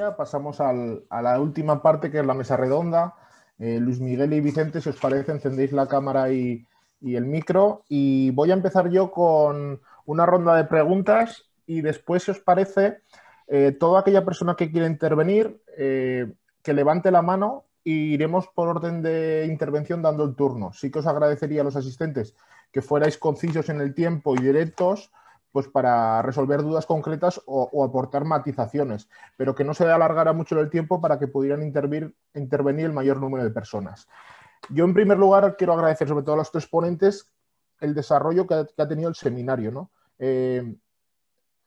ya pasamos a la última parte, que es la mesa redonda. Luis Miguel y Vicente, si os parece, encendéis la cámara y el micro. Y voy a empezar yo con una ronda de preguntas y después, si os parece, toda aquella persona que quiera intervenir, que levante la mano y iremos por orden de intervención dando el turno. Sí que os agradecería a los asistentes que fuerais concisos en el tiempo y directos, pues para resolver dudas concretas o aportar matizaciones, pero que no se alargara mucho el tiempo para que pudieran intervenir el mayor número de personas. Yo, en primer lugar, quiero agradecer sobre todo a los tres ponentes el desarrollo que ha tenido el seminario, ¿no?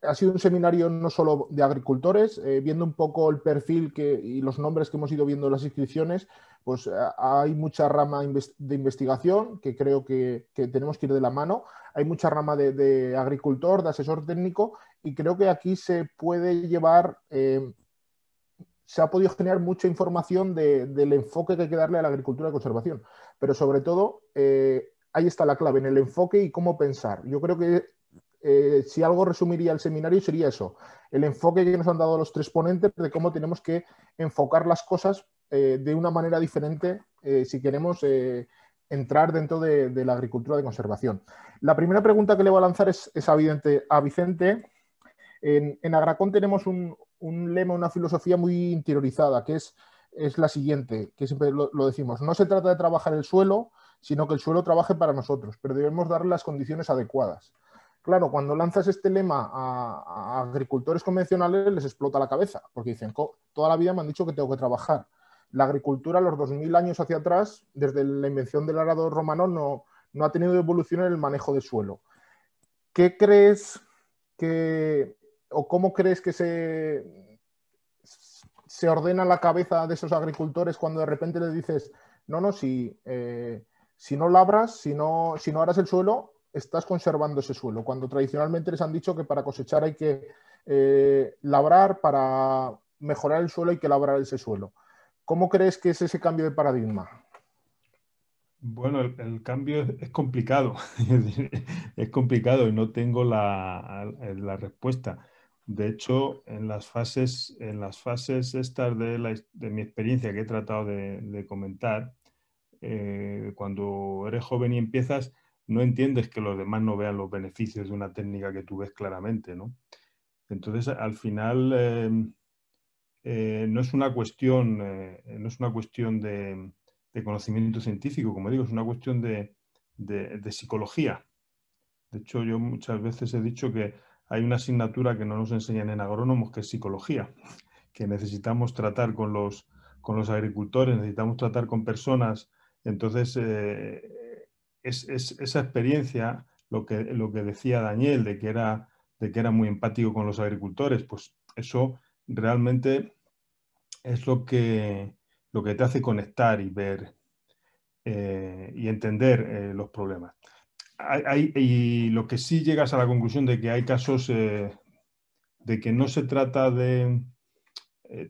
Ha sido un seminario no solo de agricultores, viendo un poco el perfil y los nombres que hemos ido viendo en las inscripciones, pues hay mucha rama de investigación que creo que tenemos que ir de la mano, hay mucha rama de agricultor, de asesor técnico, y creo que aquí se puede llevar, se ha podido generar mucha información del enfoque que hay que darle a la agricultura de conservación, pero sobre todo ahí está la clave, en el enfoque y cómo pensar. Yo creo que si algo resumiría el seminario sería eso, el enfoque que nos han dado los tres ponentes de cómo tenemos que enfocar las cosas de una manera diferente si queremos entrar dentro de la agricultura de conservación. La primera pregunta que le voy a lanzar es evidente a Vicente. En Agracon tenemos un lema, una filosofía muy interiorizada, que es la siguiente, que siempre lo decimos: no se trata de trabajar el suelo, sino que el suelo trabaje para nosotros, pero debemos darle las condiciones adecuadas. Claro, cuando lanzas este lema a agricultores convencionales les explota la cabeza, porque dicen, toda la vida me han dicho que tengo que trabajar. La agricultura, los 2000 años hacia atrás, desde la invención del arado romano, no ha tenido evolución en el manejo de suelo. ¿Qué crees o cómo crees que se ordena la cabeza de esos agricultores cuando de repente les dices, no, si no labras, si no aras el suelo, estás conservando ese suelo, cuando tradicionalmente les han dicho que para cosechar hay que labrar, para mejorar el suelo hay que labrar ese suelo? ¿Cómo crees que es ese cambio de paradigma? Bueno, el cambio es complicado, es complicado y no tengo la respuesta. De hecho, en las fases estas de mi experiencia que he tratado de comentar, cuando eres joven y empiezas, no entiendes que los demás no vean los beneficios de una técnica que tú ves claramente, ¿no? Entonces, al final, no es una cuestión, de conocimiento científico, como digo, es una cuestión de psicología. De hecho, yo muchas veces he dicho que hay una asignatura que no nos enseñan en agrónomos, que es psicología, que necesitamos tratar con los agricultores, necesitamos tratar con personas. Entonces, es esa experiencia, lo que decía Daniel, de que era muy empático con los agricultores, pues eso realmente es lo que te hace conectar y ver y entender los problemas. Y lo que sí llegas a la conclusión de que hay casos de que no se trata de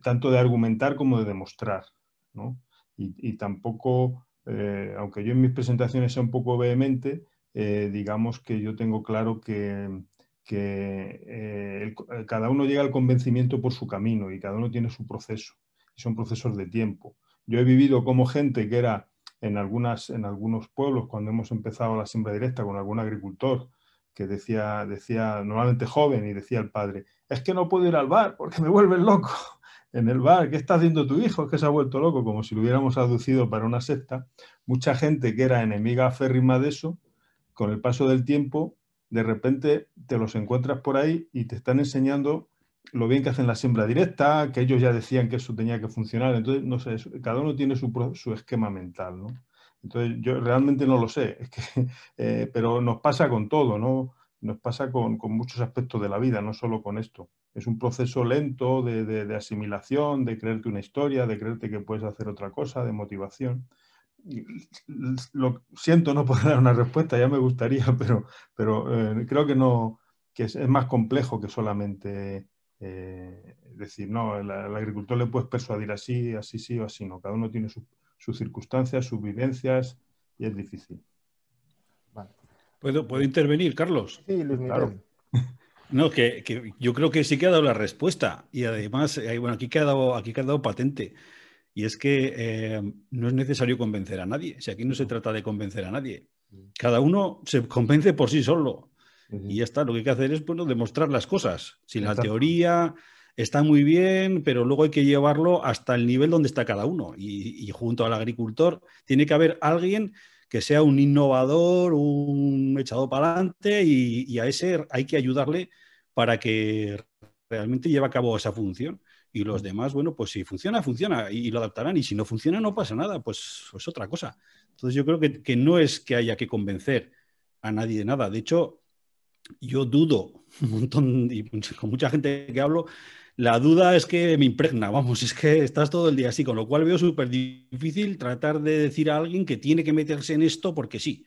tanto de argumentar como de demostrar, ¿no? Y tampoco, aunque yo en mis presentaciones sea un poco vehemente, digamos que yo tengo claro que cada uno llega al convencimiento por su camino y cada uno tiene su proceso. Y son procesos de tiempo. Yo he vivido como gente que era en algunos pueblos, cuando hemos empezado la siembra directa con algún agricultor, que decía normalmente joven, y decía el padre, es que no puedo ir al bar porque me vuelven loco. En el bar, ¿qué está haciendo tu hijo? Es que se ha vuelto loco, como si lo hubiéramos aducido para una secta. Mucha gente que era enemiga aférrima de eso, con el paso del tiempo, de repente te los encuentras por ahí y te están enseñando lo bien que hacen la siembra directa, que ellos ya decían que eso tenía que funcionar. Entonces, no sé, cada uno tiene su esquema mental, ¿no? Entonces, yo realmente no lo sé, es que, pero nos pasa con todo, ¿no? Nos pasa con muchos aspectos de la vida, no solo con esto. Es un proceso lento de asimilación, de creerte una historia, de creerte que puedes hacer otra cosa, de motivación. Lo siento no poder dar una respuesta, ya me gustaría, pero creo que no, que es más complejo que solamente decir, no, al agricultor le puedes persuadir así, así sí o así no. Cada uno tiene sus circunstancias, sus vivencias y es difícil. Vale. ¿Puedo intervenir, Carlos? Sí, Luis Claro. Miguel. No, que yo creo que sí que ha dado la respuesta y además, bueno, aquí ha quedado patente. Y es que no es necesario convencer a nadie. Si aquí no se trata de convencer a nadie. Cada uno se convence por sí solo. Y ya está. Lo que hay que hacer es, bueno, demostrar las cosas. Si la Exacto. teoría está muy bien, pero luego hay que llevarlo hasta el nivel donde está cada uno. Y junto al agricultor tiene que haber alguien que sea un innovador, un echado para adelante y a ese hay que ayudarle para que realmente lleve a cabo esa función. Y los demás, bueno, pues si funciona, funciona y lo adaptarán. Y si no funciona, no pasa nada, pues es otra cosa. Entonces yo creo que no es que haya que convencer a nadie de nada. De hecho, yo dudo un montón y con mucha gente que hablo, la duda es que me impregna, vamos, es que estás todo el día así, con lo cual veo súper difícil tratar de decir a alguien que tiene que meterse en esto porque sí.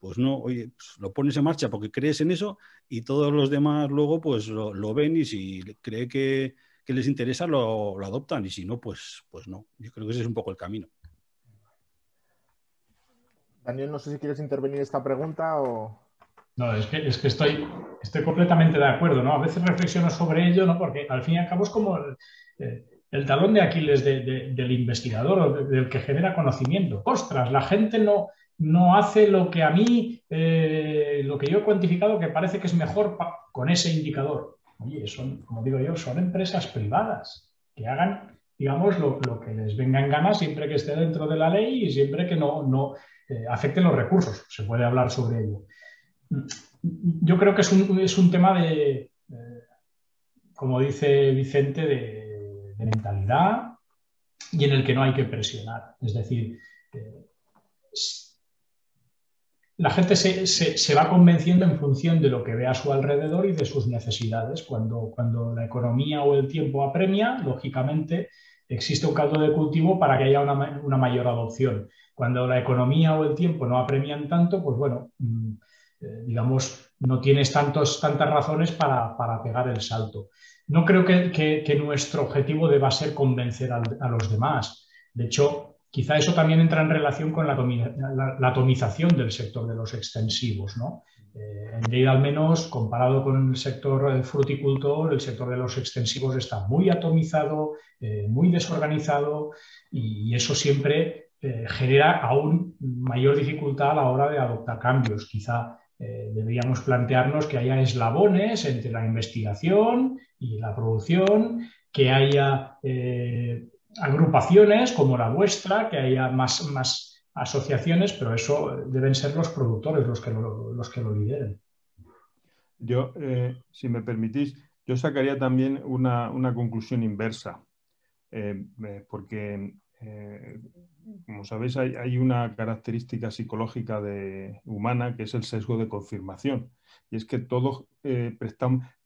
Pues no, oye, pues lo pones en marcha porque crees en eso y todos los demás luego pues lo ven y si cree que les interesa lo adoptan y si no, pues no. Yo creo que ese es un poco el camino. Daniel, no sé si quieres intervenir esta pregunta o... No, es que estoy completamente de acuerdo, ¿no? A veces reflexiono sobre ello, ¿no? Porque al fin y al cabo es como el talón de Aquiles del investigador o del que genera conocimiento. Ostras, la gente no hace lo que a mí, lo que yo he cuantificado que parece que es mejor con ese indicador. Oye, son, como digo yo, son empresas privadas que hagan, digamos, lo que les venga en gana siempre que esté dentro de la ley y siempre que no afecte los recursos. Se puede hablar sobre ello. Yo creo que es un tema como dice Vicente, de mentalidad y en el que no hay que presionar. Es decir, eh, la gente se va convenciendo en función de lo que ve a su alrededor y de sus necesidades. Cuando la economía o el tiempo apremia, lógicamente existe un caldo de cultivo para que haya una mayor adopción. Cuando la economía o el tiempo no apremian tanto, pues bueno, digamos, no tienes tantas razones para pegar el salto. No creo que nuestro objetivo deba ser convencer a los demás. De hecho, quizá eso también entra en relación con la atomización del sector de los extensivos, ¿no? En Lleida, al menos, comparado con el sector fruticultor, el sector de los extensivos está muy atomizado, muy desorganizado y eso siempre genera aún mayor dificultad a la hora de adoptar cambios. Quizá deberíamos plantearnos que haya eslabones entre la investigación y la producción, que haya agrupaciones como la vuestra, que haya más asociaciones, pero eso deben ser los productores los que lo lideren. Yo, si me permitís, yo sacaría también una conclusión inversa, porque, como sabéis, hay una característica psicológica humana que es el sesgo de confirmación, y es que todos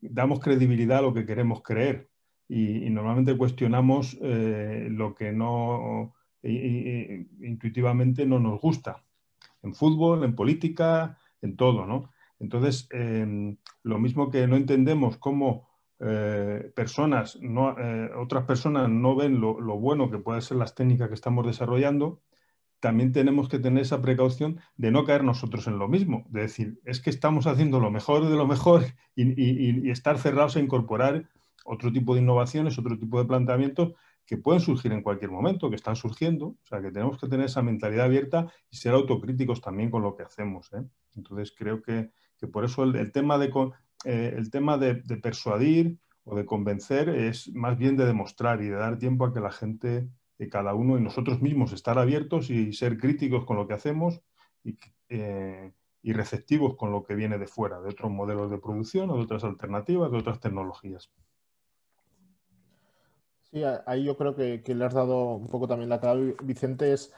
damos credibilidad a lo que queremos creer y normalmente cuestionamos lo que no intuitivamente no nos gusta, en fútbol, en política, en todo, ¿no? Entonces, lo mismo que no entendemos cómo otras personas no ven lo bueno que pueden ser las técnicas que estamos desarrollando, también tenemos que tener esa precaución de no caer nosotros en lo mismo, de decir, es que estamos haciendo lo mejor de lo mejor y estar cerrados a incorporar otro tipo de innovaciones, otro tipo de planteamientos que pueden surgir en cualquier momento, que están surgiendo, o sea, que tenemos que tener esa mentalidad abierta y ser autocríticos también con lo que hacemos, ¿eh? Entonces, creo que por eso el tema de persuadir o de convencer es más bien de demostrar y de dar tiempo a que la gente, cada uno y nosotros mismos, estar abiertos y ser críticos con lo que hacemos y receptivos con lo que viene de fuera, de otros modelos de producción o de otras alternativas, de otras tecnologías. Sí, ahí yo creo que le has dado un poco también la clave, Vicente, es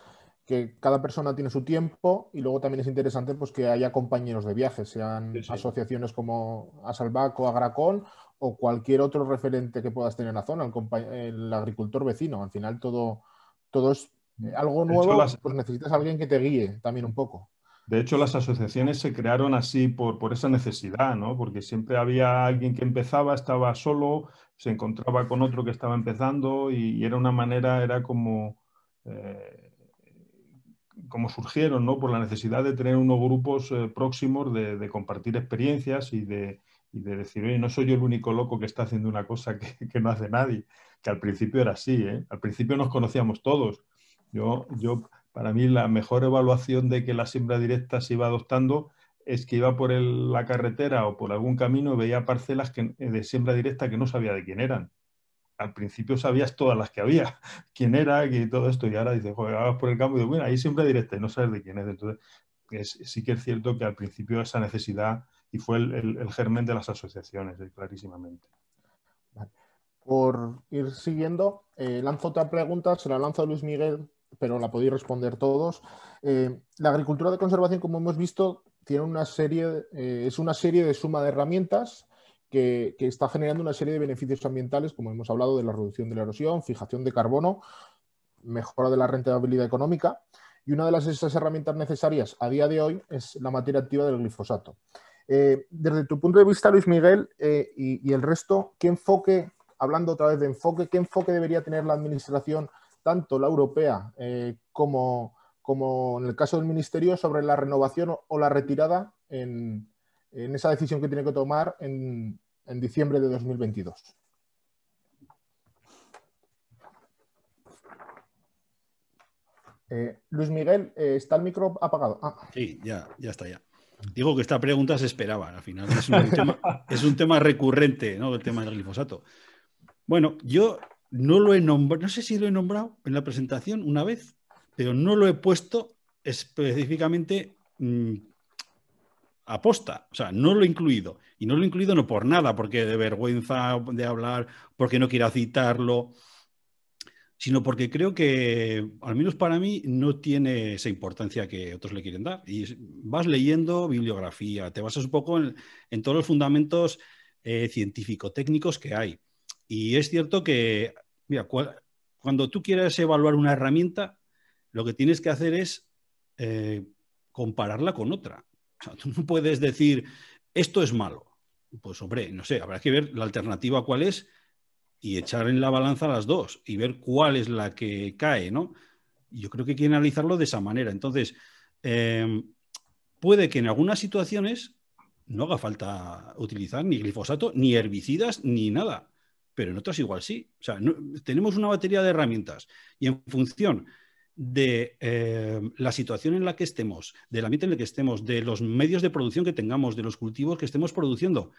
que cada persona tiene su tiempo y luego también es interesante pues, que haya compañeros de viaje, sean Sí. asociaciones como Asalbac o Agracón o cualquier otro referente que puedas tener en la zona, el agricultor vecino. Al final todo es algo De hecho, nuevo, pues necesitas a alguien que te guíe también un poco. De hecho, las asociaciones se crearon así por esa necesidad, ¿no? Porque siempre había alguien que empezaba, estaba solo, se encontraba con otro que estaba empezando y era una manera, era como surgieron, ¿no? Por la necesidad de tener unos grupos próximos de compartir experiencias y y de decir, oye, no soy yo el único loco que está haciendo una cosa que no hace nadie, que al principio era así, ¿eh? Al principio nos conocíamos todos. Para mí la mejor evaluación de que la siembra directa se iba adoptando es que iba por la carretera o por algún camino y veía parcelas de siembra directa que no sabía de quién eran. Al principio sabías todas las que había, quién era y todo esto, y ahora dices, joder, vas por el campo y dices, bueno, ahí siembra directa y no sabes de quién es. Entonces, sí que es cierto que al principio esa necesidad, y fue el germen de las asociaciones, clarísimamente. Vale. Por ir siguiendo, lanzo otra pregunta, se la lanzo a Luis Miguel, pero la podéis responder todos. La agricultura de conservación, como hemos visto, tiene es una serie de suma de herramientas que está generando una serie de beneficios ambientales, como hemos hablado de la reducción de la erosión, fijación de carbono, mejora de la rentabilidad económica. Y una de esas herramientas necesarias a día de hoy es la materia activa del glifosato. Desde tu punto de vista, Luis Miguel, y el resto, hablando otra vez de enfoque, ¿qué enfoque debería tener la administración, tanto la europea como en el caso del Ministerio, sobre la renovación o la retirada en esa decisión que tiene que tomar en diciembre de 2022? Luis Miguel, ¿está el micro apagado? Sí, ya está ya. Digo que esta pregunta se esperaba, al final es un tema recurrente, ¿no? El tema del glifosato. Bueno, yo no lo he nombrado, no sé si lo he nombrado en la presentación una vez, pero no lo he puesto específicamente aposta, o sea, no lo he incluido. Y no lo he incluido no por nada, porque de vergüenza de hablar, porque no quiera citarlo, sino porque creo que, al menos para mí, no tiene esa importancia que otros le quieren dar. Y vas leyendo bibliografía, te basas un poco en todos los fundamentos científico-técnicos que hay. Y es cierto que, mira, cuando tú quieres evaluar una herramienta, lo que tienes que hacer es compararla con otra. O sea, tú no puedes decir, esto es malo. Pues, hombre, no sé, habrá que ver la alternativa cuál es y echar en la balanza las dos y ver cuál es la que cae, ¿no? Yo creo que hay que analizarlo de esa manera. Entonces, puede que en algunas situaciones no haga falta utilizar ni glifosato, ni herbicidas, ni nada, pero en otras igual sí. O sea, tenemos una batería de herramientas y en función de la situación en la que estemos, del ambiente en el que estemos, de los medios de producción que tengamos, de los cultivos que estemos produciendo,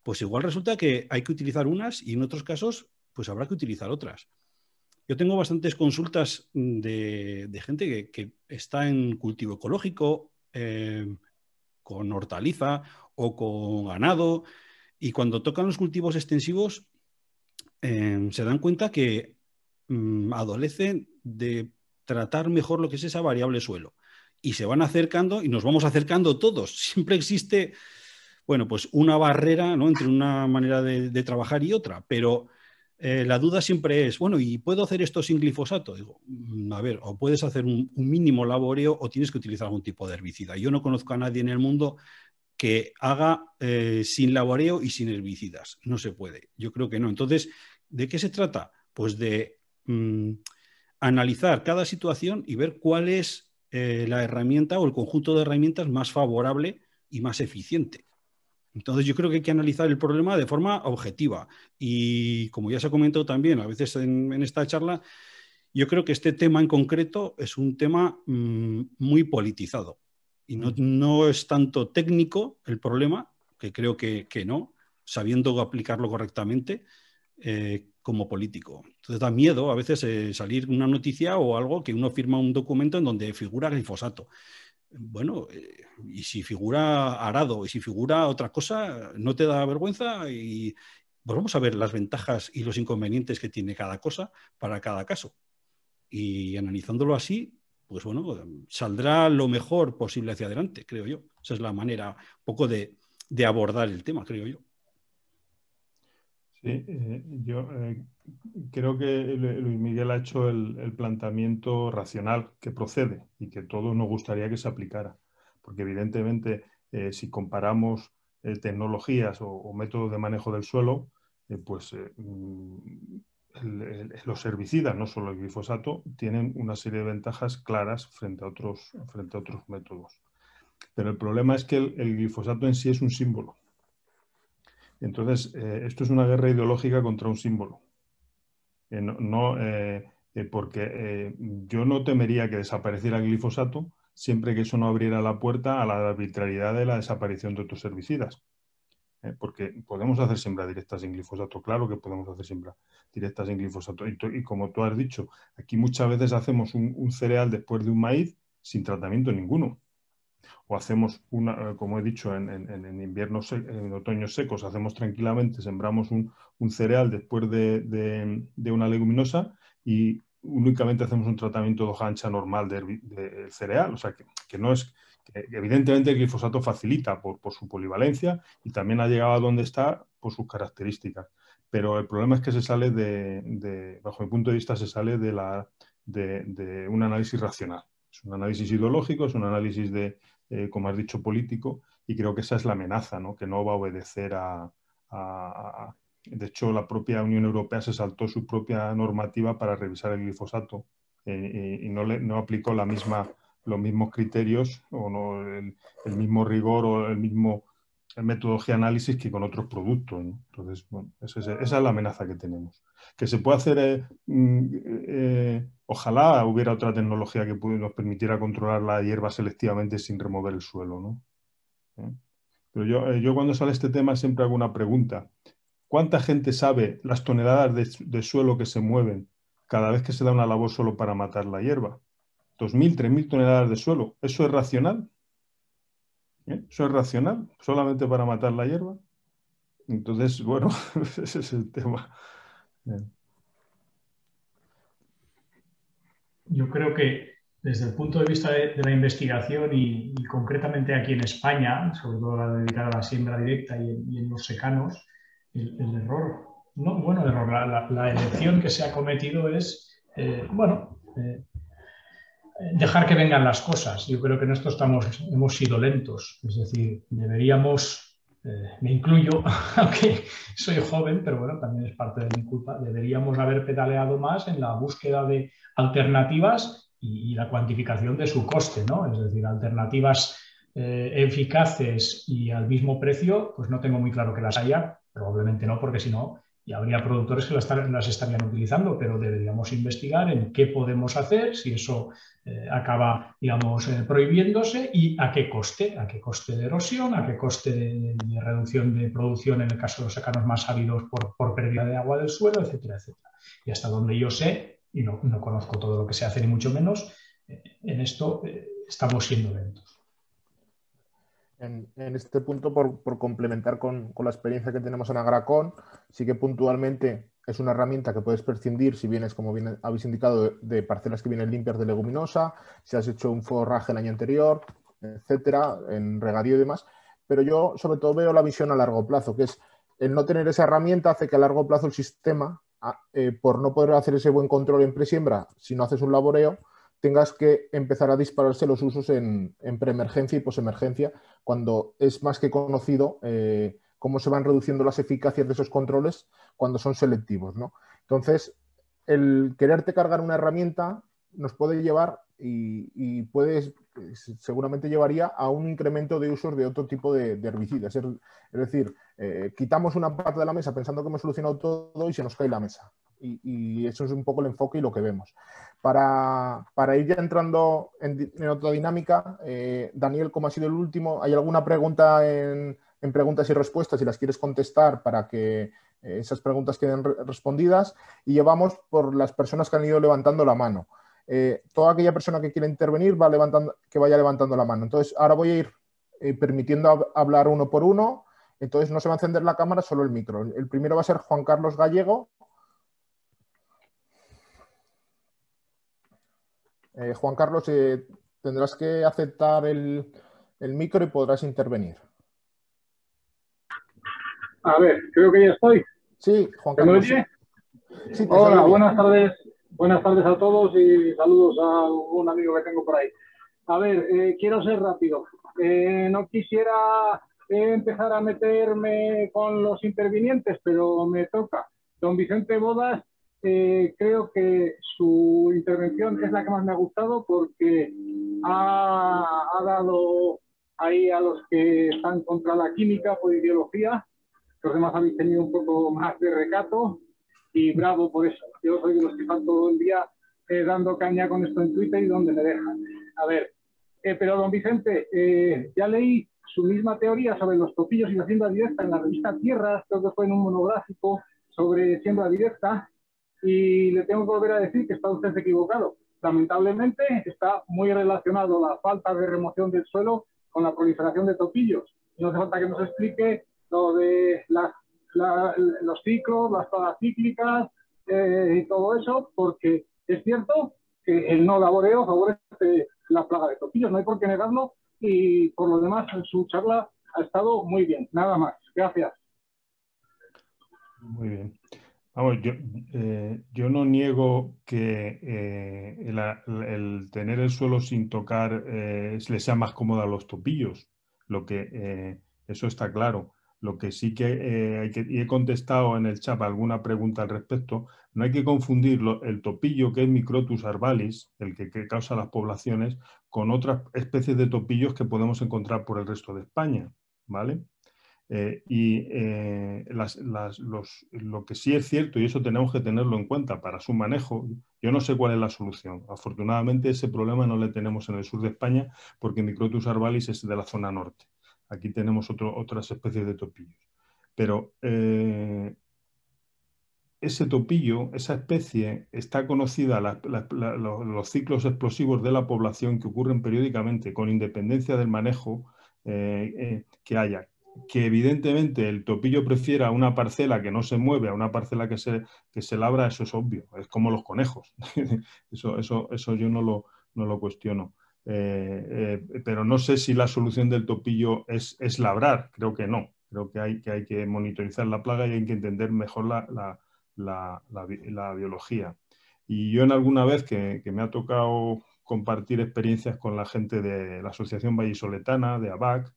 pues igual resulta que hay que utilizar unas y en otros casos pues habrá que utilizar otras. Yo tengo bastantes consultas de gente que está en cultivo ecológico, con hortaliza o con ganado, y cuando tocan los cultivos extensivos se dan cuenta que adolecen de tratar mejor lo que es esa variable suelo. Y se van acercando y nos vamos acercando todos. Siempre existe, bueno, pues una barrera, ¿no?, entre una manera de trabajar y otra, pero la duda siempre es, bueno, ¿y puedo hacer esto sin glifosato? Digo, a ver, o puedes hacer un mínimo laboreo o tienes que utilizar algún tipo de herbicida. Yo no conozco a nadie en el mundo que haga sin laboreo y sin herbicidas. No se puede. Yo creo que no. Entonces, ¿de qué se trata? Pues de analizar cada situación y ver cuál es la herramienta o el conjunto de herramientas más favorable y más eficiente. Entonces yo creo que hay que analizar el problema de forma objetiva y, como ya se ha comentado también a veces en esta charla, yo creo que este tema en concreto es un tema muy politizado y no es tanto técnico el problema, que creo que no, sabiendo aplicarlo correctamente, como político. Entonces da miedo a veces salir una noticia o algo que uno firma un documento en donde figura glifosato. Bueno, y si figura arado y si figura otra cosa, ¿no te da vergüenza? Y pues vamos a ver las ventajas y los inconvenientes que tiene cada cosa para cada caso. Y analizándolo así, pues bueno, saldrá lo mejor posible hacia adelante, creo yo. Esa es la manera un poco de abordar el tema, creo yo. Sí, yo creo que Luis Miguel ha hecho el planteamiento racional que procede y que todos nos gustaría que se aplicara. Porque evidentemente, si comparamos tecnologías o métodos de manejo del suelo, pues los herbicidas, no solo el glifosato, tienen una serie de ventajas claras frente a otros métodos. Pero el problema es que el glifosato en sí es un símbolo. Entonces, esto es una guerra ideológica contra un símbolo. Porque yo no temería que desapareciera el glifosato siempre que eso no abriera la puerta a la arbitrariedad de la desaparición de otros herbicidas. Porque podemos hacer siembra directa sin glifosato, claro que podemos hacer siembra directa sin glifosato. Y como tú has dicho, aquí muchas veces hacemos un cereal después de un maíz sin tratamiento ninguno. O hacemos como he dicho, en invierno, en otoños secos, hacemos tranquilamente, sembramos un cereal después de una leguminosa y únicamente hacemos un tratamiento de hoja ancha normal del cereal. O sea, que no es... que evidentemente el glifosato facilita por su polivalencia y también ha llegado a donde está por sus características. Pero el problema es que se sale bajo mi punto de vista, se sale de un análisis racional. Es un análisis ideológico, es un análisis como has dicho, político, y creo que esa es la amenaza, ¿no? Que no va a obedecer De hecho, la propia Unión Europea se saltó su propia normativa para revisar el glifosato y no aplicó los mismos criterios o no, el mismo rigor o el mismo metodología de análisis que con otros productos, ¿no? Entonces, bueno, esa es la amenaza que tenemos. Que se puede hacer, ojalá hubiera otra tecnología que nos permitiera controlar la hierba selectivamente sin remover el suelo, ¿no? Pero yo cuando sale este tema siempre hago una pregunta. ¿Cuánta gente sabe las toneladas de suelo que se mueven cada vez que se da una labor solo para matar la hierba? 2.000, 3.000 toneladas de suelo. ¿Eso es racional? ¿Eso es racional? ¿Solamente para matar la hierba? Entonces, bueno, ese es el tema. Yo creo que desde el punto de vista de la investigación y concretamente aquí en España, sobre todo la dedicada a la siembra directa y en los secanos, el error, no, bueno, el error, la elección que se ha cometido es, dejar que vengan las cosas. Yo creo que en esto hemos sido lentos, es decir, deberíamos, me incluyo, aunque soy joven, pero bueno, también es parte de mi culpa, deberíamos haber pedaleado más en la búsqueda de alternativas y la cuantificación de su coste, ¿no? Es decir, alternativas eficaces y al mismo precio, pues no tengo muy claro que las haya, probablemente no, porque si no, y habría productores que las estarían utilizando, pero deberíamos investigar en qué podemos hacer, si eso acaba, digamos, prohibiéndose y a qué coste de erosión, a qué coste de reducción de producción en el caso de los secanos más áridos por pérdida de agua del suelo, etcétera, etcétera. Y hasta donde yo sé, y no conozco todo lo que se hace ni mucho menos, en esto estamos siendo lentos. En este punto, por complementar con la experiencia que tenemos en Agracon, sí que puntualmente es una herramienta que puedes prescindir si vienes, como bien habéis indicado, de parcelas que vienen limpias de leguminosa, si has hecho un forraje el año anterior, etcétera, en regadío y demás. Pero yo sobre todo veo la visión a largo plazo, que es el no tener esa herramienta hace que a largo plazo el sistema, por no poder hacer ese buen control en presiembra, si no haces un laboreo, tengas que empezar a dispararse los usos en preemergencia y posemergencia, cuando es más que conocido cómo se van reduciendo las eficacias de esos controles cuando son selectivos, ¿no? Entonces, el quererte cargar una herramienta nos puede llevar y seguramente llevaría a un incremento de usos de otro tipo de herbicidas. Es decir, quitamos una parte de la mesa pensando que hemos solucionado todo y se nos cae la mesa. Y eso es un poco el enfoque y lo que vemos. Para ir ya entrando en otra dinámica, Daniel, como ha sido el último, ¿hay alguna pregunta en preguntas y respuestas si las quieres contestar para que esas preguntas queden respondidas? Y llevamos por las personas que han ido levantando la mano. Toda aquella persona que quiera intervenir que vaya levantando la mano. Entonces, ahora voy a ir permitiendo hablar uno por uno. Entonces, no se va a encender la cámara, solo el micro. El primero va a ser Juan Carlos Gallego. Juan Carlos, tendrás que aceptar el micro y podrás intervenir. A ver, creo que ya estoy. Sí, Juan Carlos. Sí, hola, buenas tardes. Buenas tardes a todos y saludos a un amigo que tengo por ahí. A ver, quiero ser rápido. No quisiera empezar a meterme con los intervinientes, pero me toca. Don Vicente Bodas, creo que su intervención es la que más me ha gustado porque ha dado ahí a los que están contra la química por ideología Los demás habéis tenido un poco más de recato y bravo por eso. Yo soy de los que están todo el día dando caña con esto en Twitter y donde me dejan. A ver, pero don Vicente, ya leí su misma teoría sobre los topillos y la siembra directa en la revista Tierras, creo que fue en un monográfico sobre siembra directa, y le tengo que volver a decir que está usted equivocado. Lamentablemente está muy relacionado la falta de remoción del suelo con la proliferación de topillos. No hace falta que nos explique lo de los ciclos, las plagas cíclicas y todo eso, porque es cierto que el no laboreo favorece la plaga de topillos, no hay por qué negarlo, y por lo demás su charla ha estado muy bien. Nada más. Gracias. Muy bien. Vamos, yo no niego que el tener el suelo sin tocar le sea más cómodo a los topillos. Eso está claro. Lo que sí que, y he contestado en el chat alguna pregunta al respecto, no hay que confundir el topillo, que es Microtus arvalis, el que causa las poblaciones, con otras especies de topillos que podemos encontrar por el resto de España, ¿vale? Lo que sí es cierto, y eso tenemos que tenerlo en cuenta para su manejo, yo no sé cuál es la solución. Afortunadamente ese problema no le tenemos en el sur de España porque Microtus arvalis es de la zona norte. Aquí tenemos otras especies de topillos. Pero ese topillo, esa especie, está conocida, los ciclos explosivos de la población que ocurren periódicamente con independencia del manejo que haya. Que evidentemente el topillo prefiera una parcela que no se mueve a una parcela que se labra, eso es obvio, es como los conejos. Eso yo no lo cuestiono. Pero no sé si la solución del topillo es labrar, creo que no. Creo que hay que monitorizar la plaga y hay que entender mejor la biología. Y yo en alguna vez que me ha tocado compartir experiencias con la gente de la Asociación Vallisoletana, de ABAC,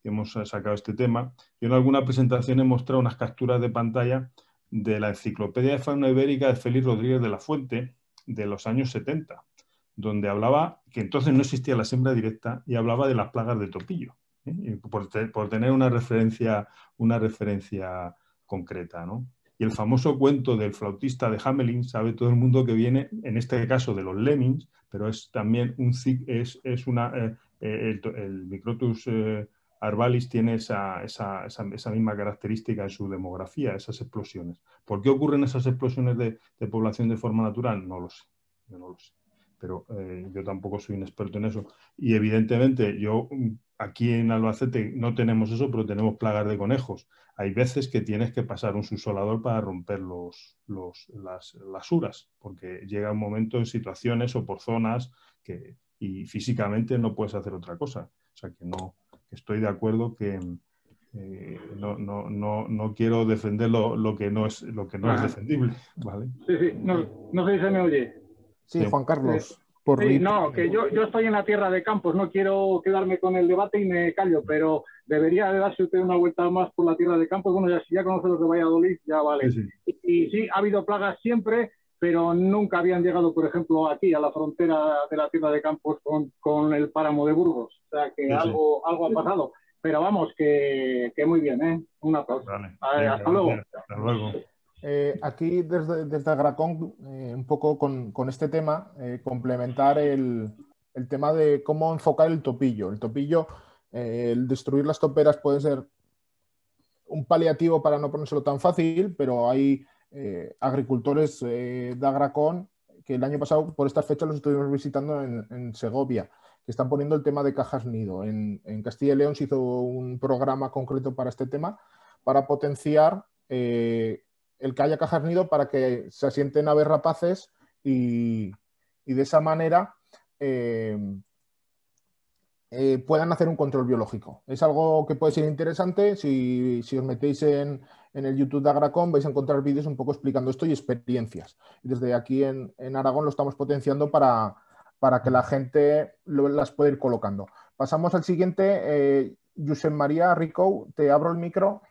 que hemos sacado este tema, yo en alguna presentación he mostrado unas capturas de pantalla de la Enciclopedia de Fauna Ibérica de Félix Rodríguez de la Fuente de los años 70, donde hablaba que entonces no existía la siembra directa y hablaba de las plagas de topillo, por tener una referencia concreta, ¿no? Y el famoso cuento del flautista de Hamelin, sabe todo el mundo que viene, en este caso de los lemmings, pero es también el Microtus arvalis tiene esa misma característica en su demografía, esas explosiones. ¿Por qué ocurren esas explosiones de población de forma natural? No lo sé, yo no lo sé. Pero yo tampoco soy un experto en eso. Y evidentemente aquí en Albacete no tenemos eso, pero tenemos plagas de conejos. Hay veces que tienes que pasar un subsolador para romper las uras, porque llega un momento en situaciones o por zonas y físicamente no puedes hacer otra cosa. O sea que no, estoy de acuerdo que no quiero defender lo que no es defendible, ¿vale? Sí, no sé si se me oye. Sí, Juan Carlos. No, que yo estoy en la tierra de Campos, no quiero quedarme con el debate y me callo, pero debería de darse usted una vuelta más por la tierra de Campos. Bueno, si ya conoce los de Valladolid, ya vale. Sí. Y sí, ha habido plagas siempre, pero nunca habían llegado, por ejemplo, aquí a la frontera de la tierra de Campos con el páramo de Burgos. O sea, que algo ha pasado. Pero vamos, que muy bien, ¿eh? Un aplauso. Vale. Hasta luego. Hasta luego. Aquí desde Agracon, un poco con este tema, complementar el tema de cómo enfocar el topillo. El topillo, el destruir las toperas puede ser un paliativo para no ponérselo tan fácil, pero hay agricultores de Agracon que el año pasado, por esta fecha, los estuvimos visitando en Segovia, que están poniendo el tema de cajas nido. En Castilla y León se hizo un programa concreto para este tema, para potenciar el que haya cajas nido para que se asienten aves rapaces y de esa manera puedan hacer un control biológico. Es algo que puede ser interesante. Si os metéis en el YouTube de Agracon vais a encontrar vídeos un poco explicando esto y experiencias. Y desde aquí en Aragón lo estamos potenciando para que la gente las pueda ir colocando. Pasamos al siguiente. Josep María Rico, te abro el micro.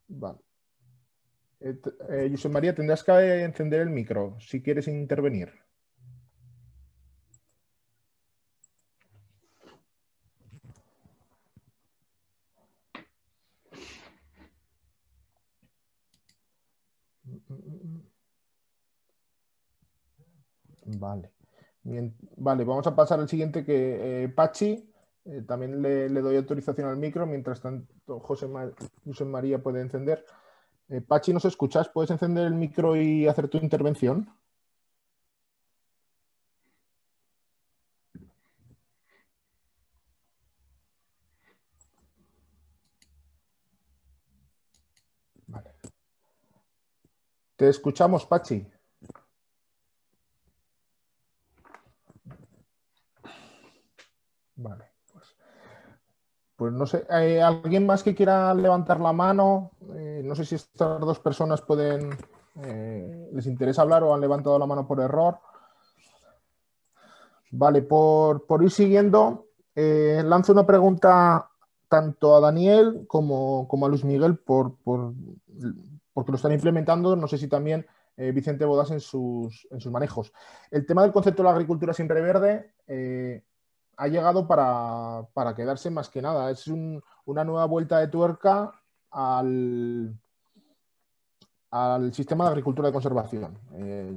Vale. Josep María, tendrás que encender el micro si quieres intervenir. Vale. Bien, vale, vamos a pasar al siguiente que Pachi. También le doy autorización al micro. Mientras tanto, José María puede encender. Pachi, ¿nos escuchas? ¿Puedes encender el micro y hacer tu intervención? Vale. Te escuchamos, Pachi. Vale, pues no sé, ¿alguien más que quiera levantar la mano? No sé si estas dos personas pueden, les interesa hablar o han levantado la mano por error. Vale, por ir siguiendo, lanzo una pregunta tanto a Daniel como a Luis Miguel porque lo están implementando, no sé si también Vicente Bodas en sus manejos. El tema del concepto de la agricultura siempre verde ha llegado para quedarse más que nada. Es una nueva vuelta de tuerca al sistema de agricultura de conservación.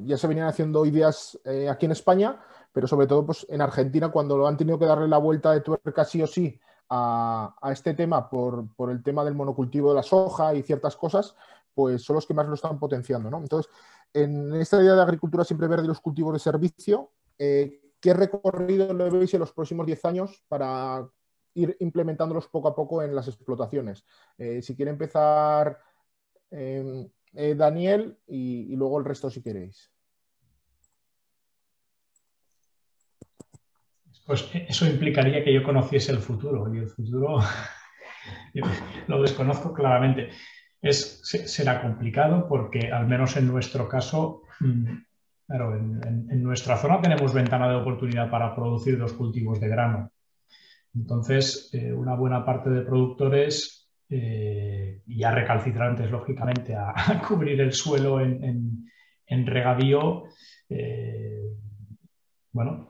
Ya se venían haciendo ideas aquí en España, pero sobre todo pues, en Argentina, cuando han tenido que darle la vuelta de tuerca sí o sí a este tema por el tema del monocultivo de la soja y ciertas cosas, pues son los que más lo están potenciando, ¿no? Entonces, en esta idea de agricultura siempre verde y los cultivos de servicio, ¿qué recorrido le veis en los próximos 10 años para ir implementándolos poco a poco en las explotaciones? Si quiere empezar Daniel y luego el resto si queréis. Pues eso implicaría que yo conociese el futuro, y el futuro yo lo desconozco claramente. Será complicado porque, al menos en nuestro caso, claro, en nuestra zona tenemos ventana de oportunidad para producir los cultivos de grano. Entonces, una buena parte de productores, ya recalcitrantes, lógicamente, a cubrir el suelo en regadío, bueno,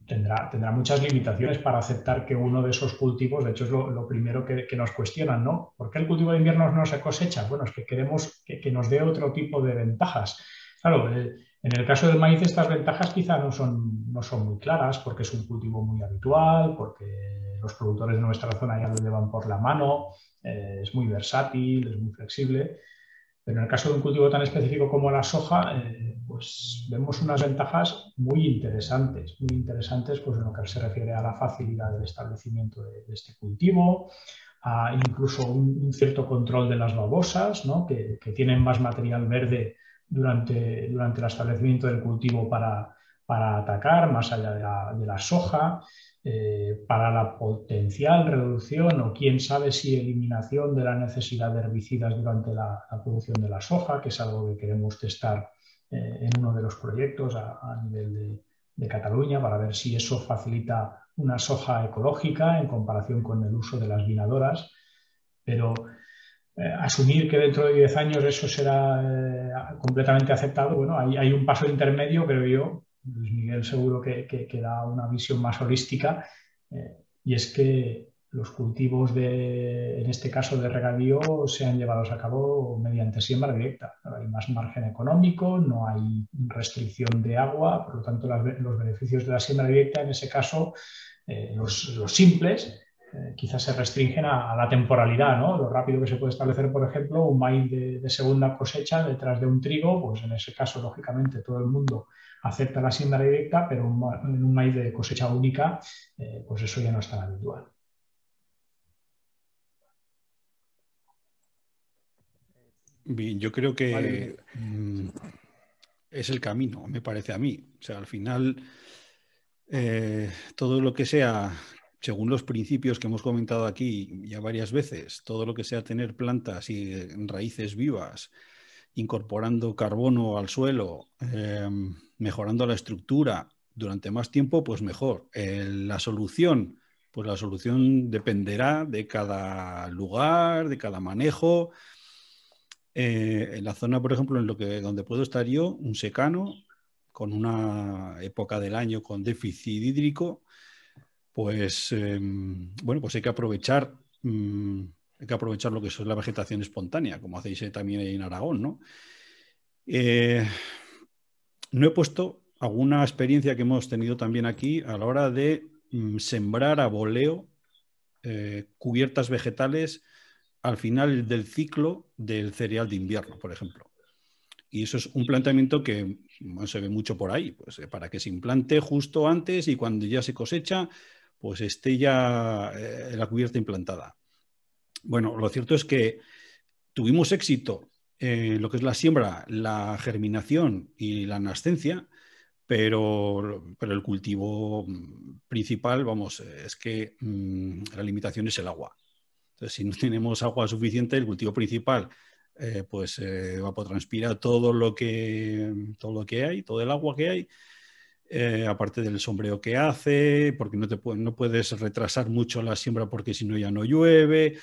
tendrá muchas limitaciones para aceptar que uno de esos cultivos, de hecho es lo primero que nos cuestionan, ¿no? ¿Por qué el cultivo de invierno no se cosecha? Bueno, es que queremos que nos dé otro tipo de ventajas. Claro, en el caso del maíz estas ventajas quizá no son muy claras porque es un cultivo muy habitual, porque los productores de nuestra zona ya lo llevan por la mano, es muy versátil, es muy flexible. Pero en el caso de un cultivo tan específico como la soja, pues vemos unas ventajas muy interesantes pues en lo que se refiere a la facilidad del establecimiento de este cultivo, a incluso un cierto control de las babosas, ¿no? que tienen más material verde durante el establecimiento del cultivo para atacar, más allá de la soja. Para la potencial reducción o quién sabe si eliminación de la necesidad de herbicidas durante la producción de la soja, que es algo que queremos testar en uno de los proyectos a nivel de Cataluña para ver si eso facilita una soja ecológica en comparación con el uso de las vinadoras. Pero asumir que dentro de 10 años eso será completamente aceptado, bueno, hay un paso intermedio, creo yo. Luis Miguel seguro que da una visión más holística, y es que los cultivos en este caso de regadío, sean llevados a cabo mediante siembra directa. Hay más margen económico, no hay restricción de agua, por lo tanto los beneficios de la siembra directa en ese caso, los simples, quizás se restringen a la temporalidad, ¿no? Lo rápido que se puede establecer, por ejemplo, un maíz de segunda cosecha detrás de un trigo, pues en ese caso, lógicamente, todo el mundo acepta la siembra directa, pero en un maíz de cosecha única, pues eso ya no es tan habitual. Bien, yo creo que es el camino, me parece a mí. O sea, al final, todo lo que sea, según los principios que hemos comentado aquí ya varias veces, todo lo que sea tener plantas y raíces vivas, incorporando carbono al suelo, mejorando la estructura durante más tiempo, pues mejor. La solución, pues la solución dependerá de cada lugar, de cada manejo. En la zona, por ejemplo, donde puedo estar yo, un secano, con una época del año con déficit hídrico, pues bueno, pues hay que aprovechar lo que es la vegetación espontánea, como hacéis también en Aragón, ¿no? No he puesto alguna experiencia que hemos tenido también aquí a la hora de sembrar a voleo cubiertas vegetales al final del ciclo del cereal de invierno, por ejemplo. Y eso es un planteamiento que no se ve mucho por ahí, pues para que se implante justo antes y cuando ya se cosecha, pues esté ya la cubierta implantada. Bueno, lo cierto es que tuvimos éxito en lo que es la siembra, la germinación y la nascencia, pero el cultivo principal, vamos, es que la limitación es el agua. Entonces, si no tenemos agua suficiente, el cultivo principal pues evapotranspira todo lo que hay, todo el agua que hay, aparte del sombreo que hace, porque no puedes retrasar mucho la siembra porque si no ya no llueve.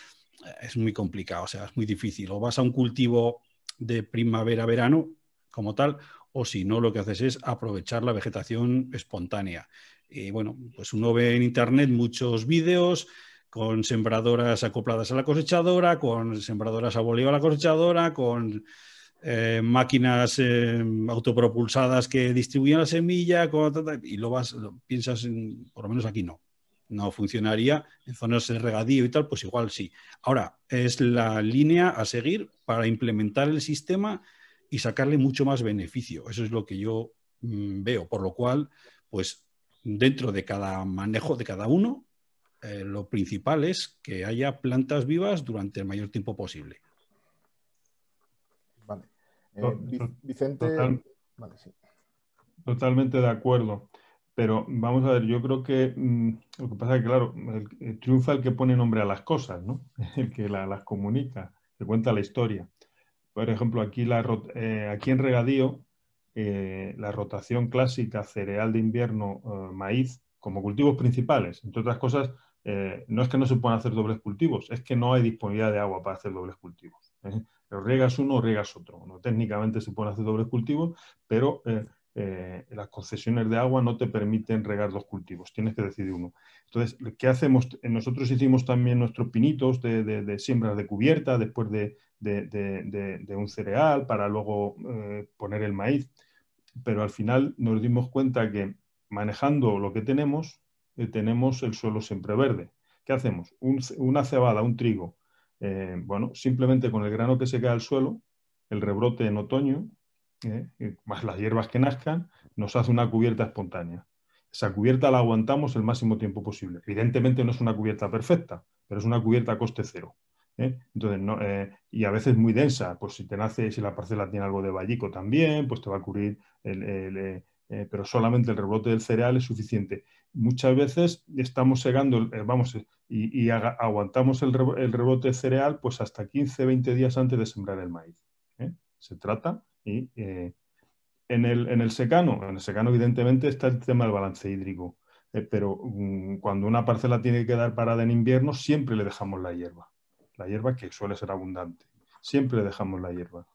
Es muy complicado, o sea, es muy difícil. O vas a un cultivo de primavera-verano como tal, o si no, lo que haces es aprovechar la vegetación espontánea. Y bueno, pues uno ve en internet muchos vídeos con sembradoras acopladas a la cosechadora, con sembradoras a voleo a la cosechadora, con máquinas autopropulsadas que distribuyen la semilla, y piensas, por lo menos aquí no funcionaría. En zonas de regadío y tal, pues igual sí. Ahora, es la línea a seguir para implementar el sistema y sacarle mucho más beneficio. Eso es lo que yo veo, por lo cual, pues dentro de cada manejo de cada uno, lo principal es que haya plantas vivas durante el mayor tiempo posible. Vale. Vicente... Vale, sí. Totalmente de acuerdo. Pero vamos a ver, yo creo que lo que pasa es que, claro, triunfa el que pone nombre a las cosas, ¿no? El que las comunica, que cuenta la historia. Por ejemplo, aquí en regadío, la rotación clásica cereal de invierno, maíz, como cultivos principales, entre otras cosas, no es que no se puedan hacer dobles cultivos, es que no hay disponibilidad de agua para hacer dobles cultivos. Pero riegas uno o riegas otro. No, técnicamente se pueden hacer dobles cultivos, pero las concesiones de agua no te permiten regar dos cultivos, tienes que decidir uno. Entonces, ¿qué hacemos? Nosotros hicimos también nuestros pinitos de siembras de cubierta después de un cereal para luego poner el maíz, pero al final nos dimos cuenta que manejando lo que tenemos el suelo siempre verde. ¿Qué hacemos? Una cebada, un trigo, bueno, simplemente con el grano que se cae al suelo, el rebrote en otoño, más las hierbas que nazcan, nos hace una cubierta espontánea. Esa cubierta la aguantamos el máximo tiempo posible. Evidentemente no es una cubierta perfecta, pero es una cubierta a coste cero. Entonces, y a veces muy densa, pues si la parcela tiene algo de vallico también, pues te va a cubrir pero solamente el rebrote del cereal es suficiente. Muchas veces estamos segando, y aguantamos el rebrote del cereal pues hasta 15-20 días antes de sembrar el maíz. Se trata y en el secano evidentemente está el tema del balance hídrico, pero cuando una parcela tiene que quedar parada en invierno siempre le dejamos la hierba que suele ser abundante, siempre le dejamos la hierba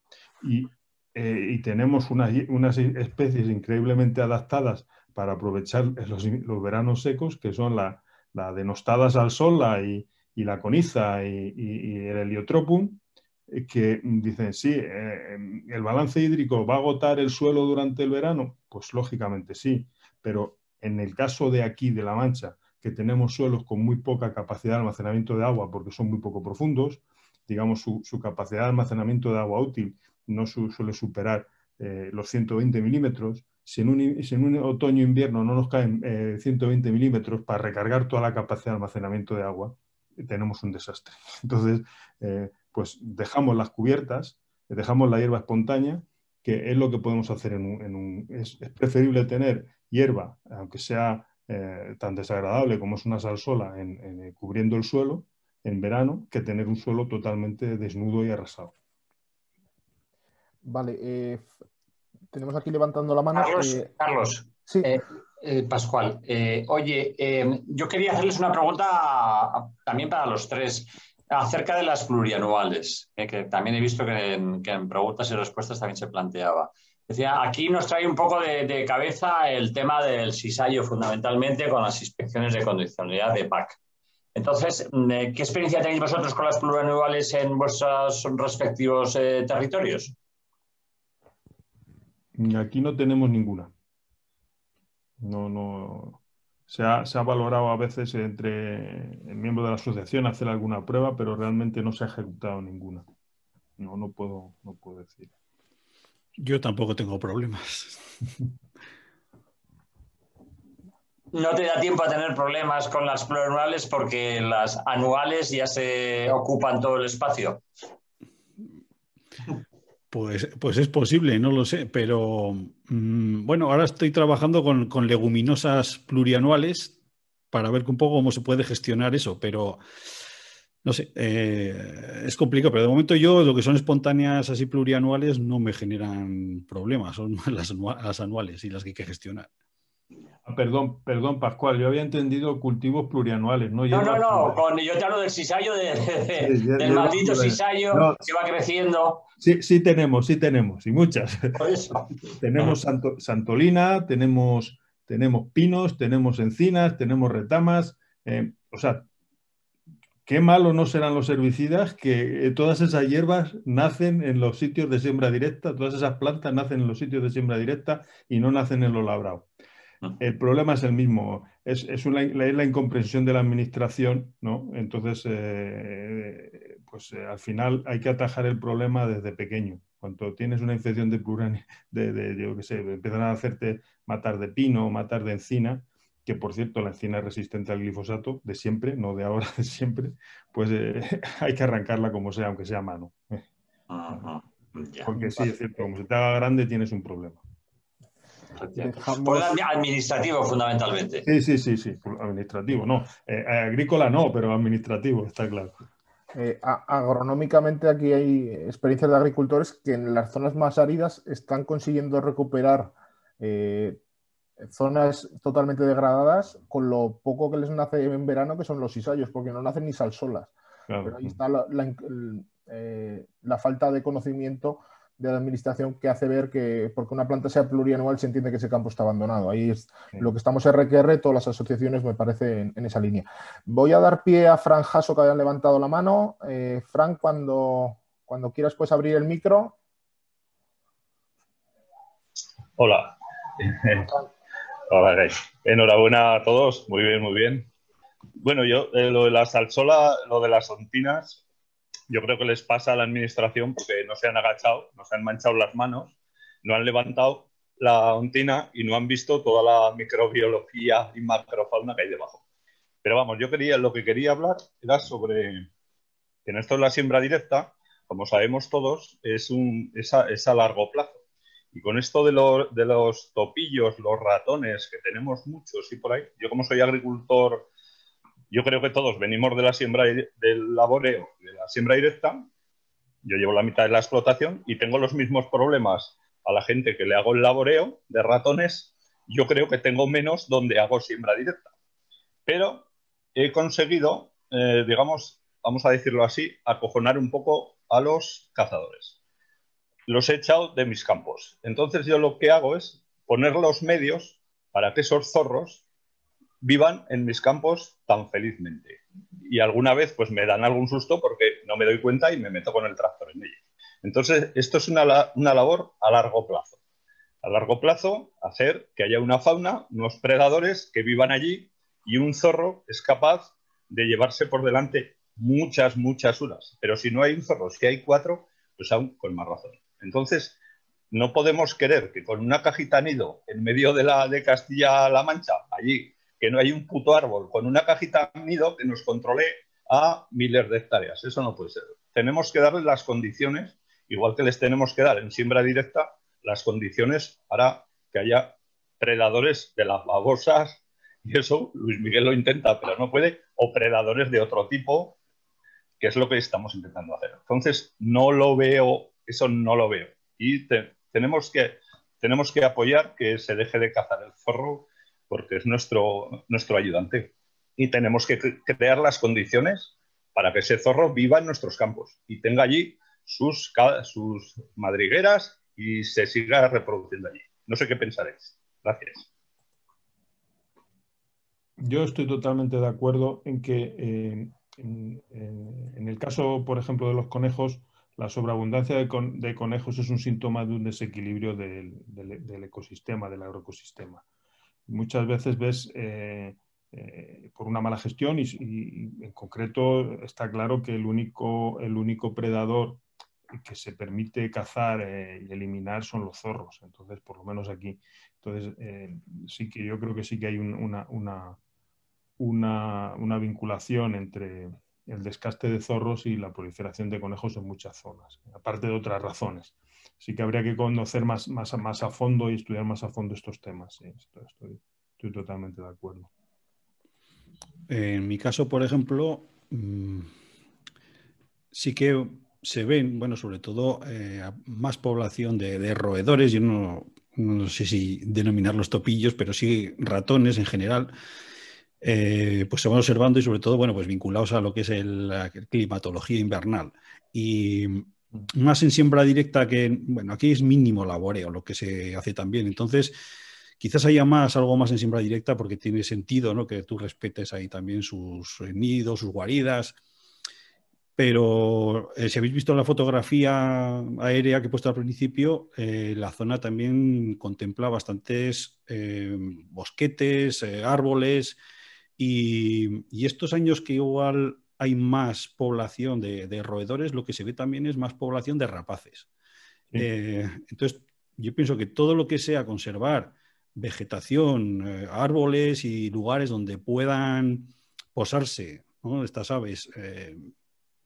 y tenemos unas especies increíblemente adaptadas para aprovechar los veranos secos, que son la denostadas al sol, y la coniza y el Heliotropum, que dicen, sí, ¿el balance hídrico va a agotar el suelo durante el verano? Pues lógicamente sí, pero en el caso de aquí, de La Mancha, que tenemos suelos con muy poca capacidad de almacenamiento de agua porque son muy poco profundos, digamos, su capacidad de almacenamiento de agua útil no suele superar los 120 milímetros. Si en un otoño-invierno no nos caen 120 milímetros para recargar toda la capacidad de almacenamiento de agua, tenemos un desastre. Entonces, pues dejamos las cubiertas, dejamos la hierba espontánea, que es lo que podemos hacer es preferible tener hierba, aunque sea tan desagradable como es una salsola cubriendo el suelo en verano, que tener un suelo totalmente desnudo y arrasado. Vale, tenemos aquí levantando la mano. Carlos, sí. Pascual, oye, yo quería hacerles una pregunta también para los tres acerca de las plurianuales, que también he visto que en preguntas y respuestas también se planteaba. Decía, aquí nos trae un poco de cabeza el tema del cisallo, fundamentalmente con las inspecciones de condicionalidad de PAC. Entonces, ¿qué experiencia tenéis vosotros con las plurianuales en vuestros respectivos territorios? Aquí no tenemos ninguna. No. Se ha valorado a veces entre el miembro de la asociación hacer alguna prueba, pero realmente no se ha ejecutado ninguna. No puedo decir. Yo tampoco tengo problemas. No te da tiempo a tener problemas con las plurianuales porque las anuales ya se ocupan todo el espacio. Pues es posible, no lo sé, pero bueno, ahora estoy trabajando con leguminosas plurianuales para ver un poco cómo se puede gestionar eso, pero no sé, es complicado, pero de momento yo lo que son espontáneas así plurianuales no me generan problemas, son las anuales y las que hay que gestionar. Perdón, Pascual, yo había entendido cultivos plurianuales, no No, hierbas. yo te hablo del cisayo, Sí, del maldito cisayo no, que va creciendo. sí tenemos, y muchas. Por eso. Tenemos santolina, tenemos pinos, tenemos encinas, tenemos retamas. O sea, qué malo no serán los herbicidas que todas esas hierbas nacen en los sitios de siembra directa, todas esas plantas nacen en los sitios de siembra directa y no nacen en los labrados. El problema es el mismo, es la incomprensión de la administración, ¿no? Entonces, al final hay que atajar el problema desde pequeño. Cuando tienes una infección de plurania, yo qué sé, empiezan a hacerte matar de pino o matar de encina, que por cierto la encina es resistente al glifosato de siempre, no de ahora, de siempre, pues hay que arrancarla como sea, aunque sea a mano. Porque sí, es cierto, como se te haga grande tienes un problema. Por administrativo, fundamentalmente. Sí, administrativo, no. Agrícola no, pero administrativo, está claro. Agronómicamente aquí hay experiencias de agricultores que en las zonas más áridas están consiguiendo recuperar zonas totalmente degradadas con lo poco que les nace en verano, que son los cizallos, porque no nacen ni salsolas. Claro. Pero ahí está la falta de conocimiento de la administración que hace ver que porque una planta sea plurianual se entiende que ese campo está abandonado. Ahí es lo que estamos RQR, todas las asociaciones me parece en esa línea. Voy a dar pie a Fran Jasso, que habían levantado la mano. Fran, cuando quieras puedes abrir el micro. Hola. Hola, guys. Enhorabuena a todos. Muy bien, muy bien. Bueno, yo lo de la salsola, lo de las ontinas, yo creo que les pasa a la administración porque no se han agachado, no se han manchado las manos, no han levantado la ontina y no han visto toda la microbiología y macrofauna que hay debajo. Pero vamos, lo que quería hablar era sobre que en esto de la siembra directa, como sabemos todos, es a largo plazo. Y con esto de los topillos, los ratones, que tenemos muchos y por ahí, yo como soy agricultor, yo creo que todos venimos de la siembra del laboreo, de la siembra directa. Yo llevo la mitad de la explotación y tengo los mismos problemas a la gente que le hago el laboreo de ratones. Yo creo que tengo menos donde hago siembra directa. Pero he conseguido, digamos, vamos a decirlo así, acojonar un poco a los cazadores. Los he echado de mis campos. Entonces yo lo que hago es poner los medios para que esos zorros vivan en mis campos tan felizmente. Y alguna vez pues me dan algún susto porque no me doy cuenta y me meto con el tractor en ellos. Entonces esto es una labor a largo plazo. A largo plazo hacer que haya una fauna, unos predadores que vivan allí y un zorro es capaz de llevarse por delante muchas horas. Pero si no hay un zorro, si hay 4, pues aún con más razón. Entonces, no podemos querer que con una cajita nido en medio de Castilla-La Mancha, allí, que no hay un puto árbol, con una cajita nido que nos controle a miles de hectáreas. Eso no puede ser. Tenemos que darles las condiciones, igual que les tenemos que dar en siembra directa, las condiciones para que haya predadores de las babosas, y eso Luis Miguel lo intenta, pero no puede, o predadores de otro tipo, que es lo que estamos intentando hacer. Entonces, no lo veo. Y tenemos que apoyar que se deje de cazar el zorro porque es nuestro ayudante. Y tenemos que crear las condiciones para que ese zorro viva en nuestros campos y tenga allí sus madrigueras y se siga reproduciendo allí. No sé qué pensaréis. Gracias. Yo estoy totalmente de acuerdo en que en el caso, por ejemplo, de los conejos, la sobreabundancia de conejos es un síntoma de un desequilibrio del ecosistema, del agroecosistema. Muchas veces ves por una mala gestión y en concreto está claro que el único predador que se permite cazar y eliminar son los zorros. Entonces, por lo menos aquí. Entonces, sí que yo creo que sí que hay una vinculación entre el descaste de zorros y la proliferación de conejos en muchas zonas, aparte de otras razones. Sí que habría que conocer más a fondo y estudiar más a fondo estos temas. Sí, estoy totalmente de acuerdo. En mi caso, por ejemplo, sí que se ven, bueno, sobre todo más población de roedores. Yo no sé si denominarlos topillos, pero sí ratones en general. Pues se van observando y sobre todo, bueno, pues vinculados a lo que es la climatología invernal. Y más en siembra directa que, bueno, aquí es mínimo laboreo lo que se hace también. Entonces, quizás haya algo más en siembra directa porque tiene sentido, ¿no?, que tú respetes ahí también sus nidos, sus guaridas. Pero si habéis visto la fotografía aérea que he puesto al principio, la zona también contempla bastantes bosquetes, árboles, y estos años que igual hay más población de roedores, lo que se ve también es más población de rapaces. Sí. Entonces, yo pienso que todo lo que sea conservar vegetación, árboles y lugares donde puedan posarse, ¿no?, estas aves,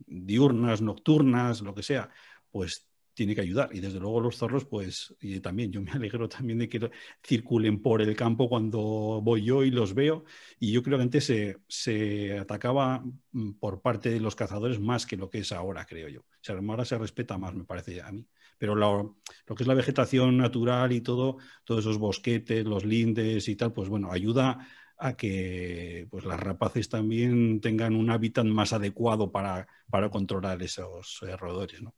diurnas, nocturnas, lo que sea, pues tiene que ayudar. Y desde luego los zorros, pues, y también yo me alegro también de que circulen por el campo cuando voy yo y los veo. Y yo creo que antes se atacaba por parte de los cazadores más que lo que es ahora, creo yo. O sea, ahora se respeta más, me parece a mí. Pero lo que es la vegetación natural y todos esos bosquetes, los lindes y tal, pues bueno, ayuda a que pues, las rapaces también tengan un hábitat más adecuado para controlar esos roedores, ¿no?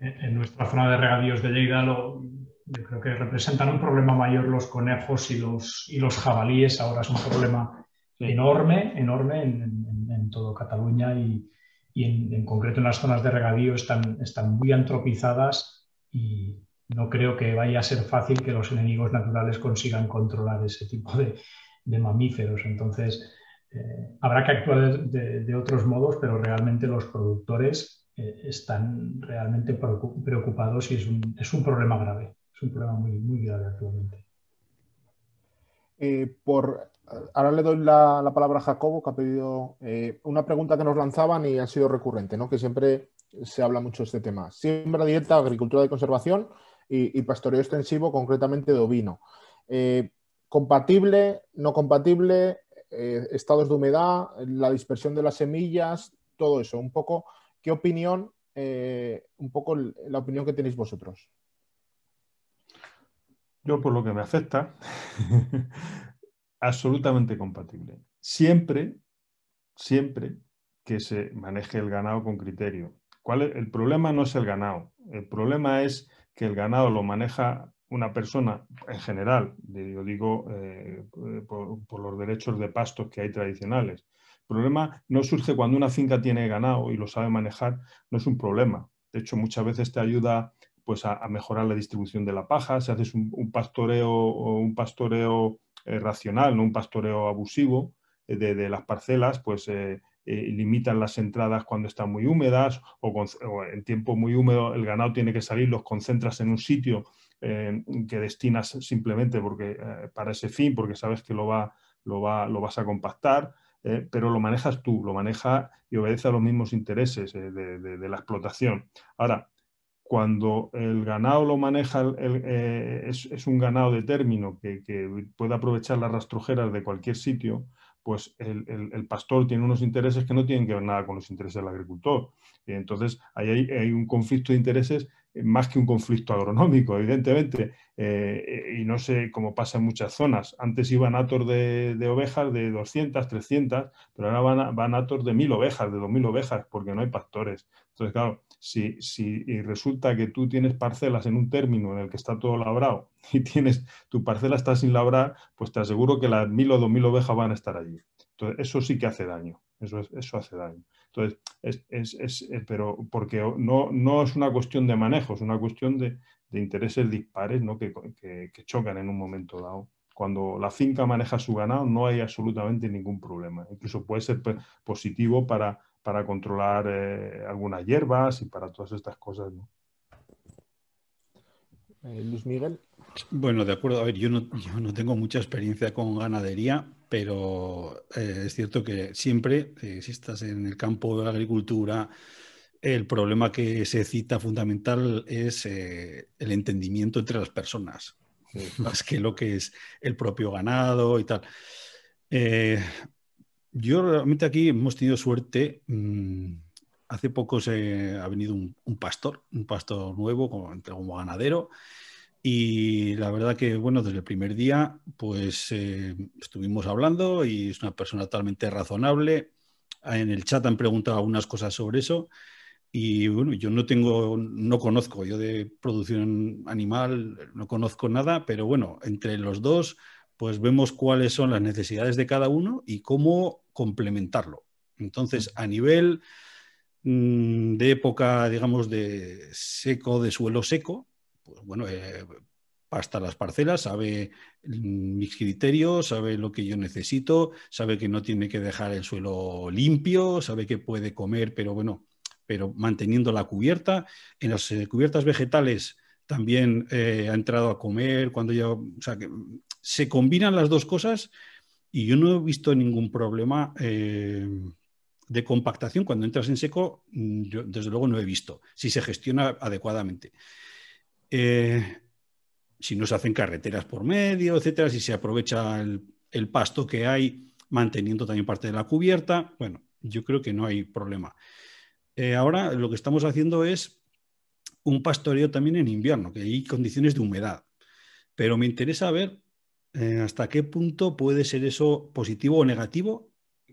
En nuestra zona de regadíos de Lleida yo creo que representan un problema mayor los conejos y los jabalíes. Ahora es un problema enorme en todo Cataluña y en concreto en las zonas de regadío están muy antropizadas y no creo que vaya a ser fácil que los enemigos naturales consigan controlar ese tipo de mamíferos. Entonces, habrá que actuar de otros modos, pero realmente los productores están realmente preocupados y es un problema grave. Es un problema muy, muy grave actualmente. Ahora le doy la palabra a Jacobo, que ha pedido una pregunta que nos lanzaban y ha sido recurrente, ¿no?, que siempre se habla mucho de este tema. Siembra directa, agricultura de conservación y pastoreo extensivo, concretamente de ovino. ¿Compatible, no compatible? Estados de humedad, la dispersión de las semillas, todo eso. Un poco, ¿qué opinión, un poco la opinión que tenéis vosotros? Yo, por lo que me afecta, absolutamente compatible. Siempre que se maneje el ganado con criterio. El problema no es el ganado. El problema es que el ganado lo maneja una persona, en general, yo digo, por los derechos de pastos que hay tradicionales. El problema no surge cuando una finca tiene ganado y lo sabe manejar, no es un problema. De hecho, muchas veces te ayuda pues, a mejorar la distribución de la paja. Si haces un pastoreo racional, no un pastoreo abusivo de las parcelas, pues limitan las entradas cuando están muy húmedas o en tiempo muy húmedo el ganado tiene que salir, los concentras en un sitio que destinas simplemente para ese fin, porque sabes que lo vas a compactar, pero lo manejas tú, lo maneja y obedece a los mismos intereses de la explotación. Ahora, cuando el ganado lo maneja, es un ganado de término que puede aprovechar las rastrojeras de cualquier sitio, pues el pastor tiene unos intereses que no tienen que ver nada con los intereses del agricultor. Entonces, ahí hay un conflicto de intereses más que un conflicto agronómico, evidentemente. Y no sé cómo pasa en muchas zonas. Antes iban hatos de ovejas de 200, 300, pero ahora van hatos de 1000 ovejas, de 2000 ovejas, porque no hay pastores. Entonces, claro, si resulta que tú tienes parcelas en un término en el que está todo labrado y tu parcela está sin labrar, pues te aseguro que las 1000 o 2000 ovejas van a estar allí. Entonces, eso sí que hace daño. Eso hace daño. Entonces, pero porque no es una cuestión de manejo, es una cuestión de intereses dispares, ¿no? que chocan en un momento dado. Cuando la finca maneja su ganado no hay absolutamente ningún problema. Incluso puede ser positivo para controlar algunas hierbas y para todas estas cosas, ¿no? Luis Miguel. Bueno, de acuerdo. A ver, yo no tengo mucha experiencia con ganadería, pero es cierto que siempre, si estás en el campo de la agricultura, el problema que se cita fundamental es el entendimiento entre las personas, más que lo que es el propio ganado y tal. Yo realmente aquí hemos tenido suerte. Hace poco ha venido un pastor nuevo como ganadero. Y la verdad que, bueno, desde el primer día, pues estuvimos hablando y es una persona totalmente razonable. En el chat han preguntado algunas cosas sobre eso y, bueno, yo no conozco, yo de producción animal no conozco nada, pero bueno, entre los dos, pues vemos cuáles son las necesidades de cada uno y cómo complementarlo. Entonces, a nivel de época, digamos, de suelo seco, pues bueno, pasta las parcelas, sabe mis criterios, sabe lo que yo necesito, sabe que no tiene que dejar el suelo limpio, sabe que puede comer, pero bueno, pero manteniendo la cubierta. En las cubiertas vegetales también ha entrado a comer cuando ya, o sea, que se combinan las dos cosas y yo no he visto ningún problema de compactación. Cuando entras en seco, yo desde luego no he visto, si se gestiona adecuadamente. Si no se hacen carreteras por medio, etcétera, si se aprovecha el pasto que hay, manteniendo también parte de la cubierta, bueno, yo creo que no hay problema. Ahora lo que estamos haciendo es un pastoreo también en invierno, que hay condiciones de humedad, pero me interesa ver hasta qué punto puede ser eso positivo o negativo,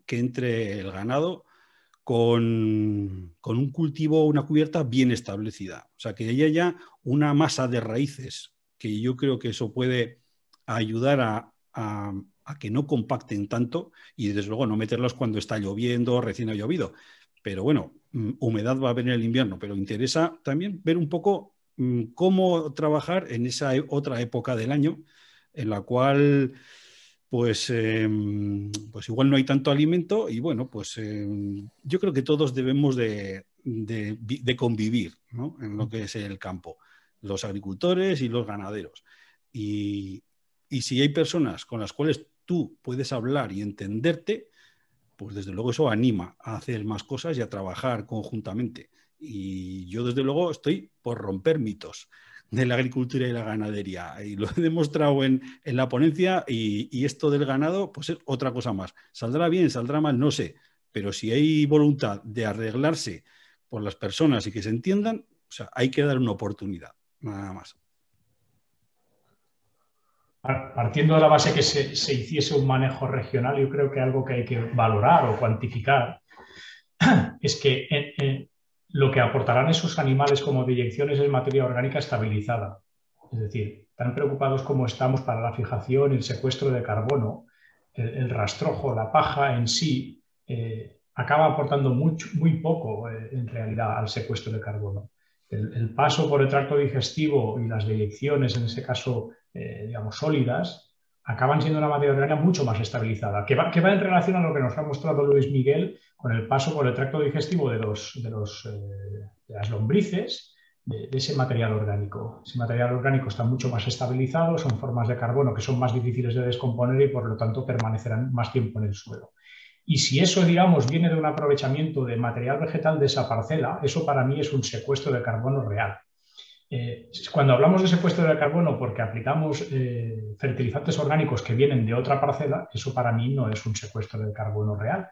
que entre el ganado con un cultivo, una cubierta bien establecida. O sea, que haya ya una masa de raíces, que yo creo que eso puede ayudar a que no compacten tanto y desde luego no meterlos cuando está lloviendo, recién ha llovido. Pero bueno, humedad va a haber en el invierno, pero interesa también ver un poco cómo trabajar en esa otra época del año en la cual pues igual no hay tanto alimento y bueno, pues yo creo que todos debemos de convivir, ¿no? En lo que es el campo, los agricultores y los ganaderos. Y si hay personas con las cuales tú puedes hablar y entenderte, pues desde luego eso anima a hacer más cosas y a trabajar conjuntamente. Y yo desde luego estoy por romper mitos de la agricultura y la ganadería. Y lo he demostrado en la ponencia y esto del ganado, pues es otra cosa más. Saldrá bien, saldrá mal, no sé. Pero si hay voluntad de arreglarse por las personas y que se entiendan, o sea, hay que dar una oportunidad, nada más. Partiendo de la base que se hiciese un manejo regional, yo creo que algo que hay que valorar o cuantificar es que lo que aportarán esos animales como deyecciones es materia orgánica estabilizada. Es decir, tan preocupados como estamos para la fijación y el secuestro de carbono, el rastrojo, la paja en sí, acaba aportando muy poco en realidad al secuestro de carbono. El paso por el tracto digestivo y las deyecciones, en ese caso, digamos, sólidas, acaban siendo una materia orgánica mucho más estabilizada, que va en relación a lo que nos ha mostrado Luis Miguel con el paso por el tracto digestivo de las lombrices, de ese material orgánico. Ese material orgánico está mucho más estabilizado, son formas de carbono que son más difíciles de descomponer y por lo tanto permanecerán más tiempo en el suelo. Y si eso, digamos, viene de un aprovechamiento de material vegetal de esa parcela, eso para mí es un secuestro de carbono real. Cuando hablamos de secuestro de carbono porque aplicamos fertilizantes orgánicos que vienen de otra parcela, eso para mí no es un secuestro de carbono real.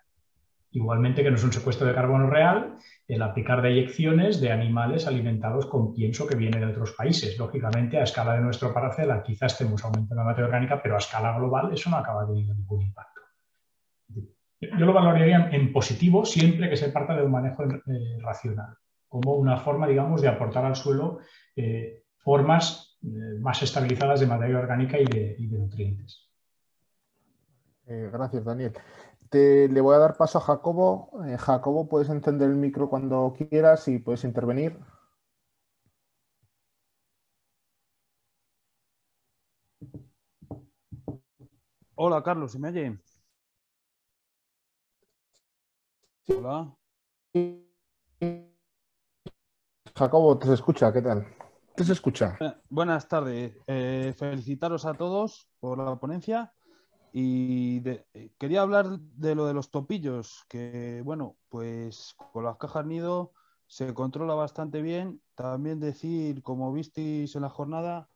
Igualmente que no es un secuestro de carbono real el aplicar deyecciones de animales alimentados con pienso que viene de otros países. Lógicamente, a escala de nuestra parcela quizás estemos aumentando la materia orgánica, pero a escala global eso no acaba teniendo ningún impacto. Yo lo valoraría en positivo siempre que se parta de un manejo racional, como una forma, digamos, de aportar al suelo formas más estabilizadas de materia orgánica y de nutrientes. Gracias, Daniel. Le voy a dar paso a Jacobo. Jacobo, puedes encender el micro cuando quieras y puedes intervenir. Hola, Carlos, ¿se me oye? Hola. Jacobo, te se escucha, ¿qué tal? ¿Te se escucha? Buenas tardes. Felicitaros a todos por la ponencia y quería hablar de lo de los topillos, que bueno, pues con las cajas nido se controla bastante bien. También decir, como visteis en la jornada,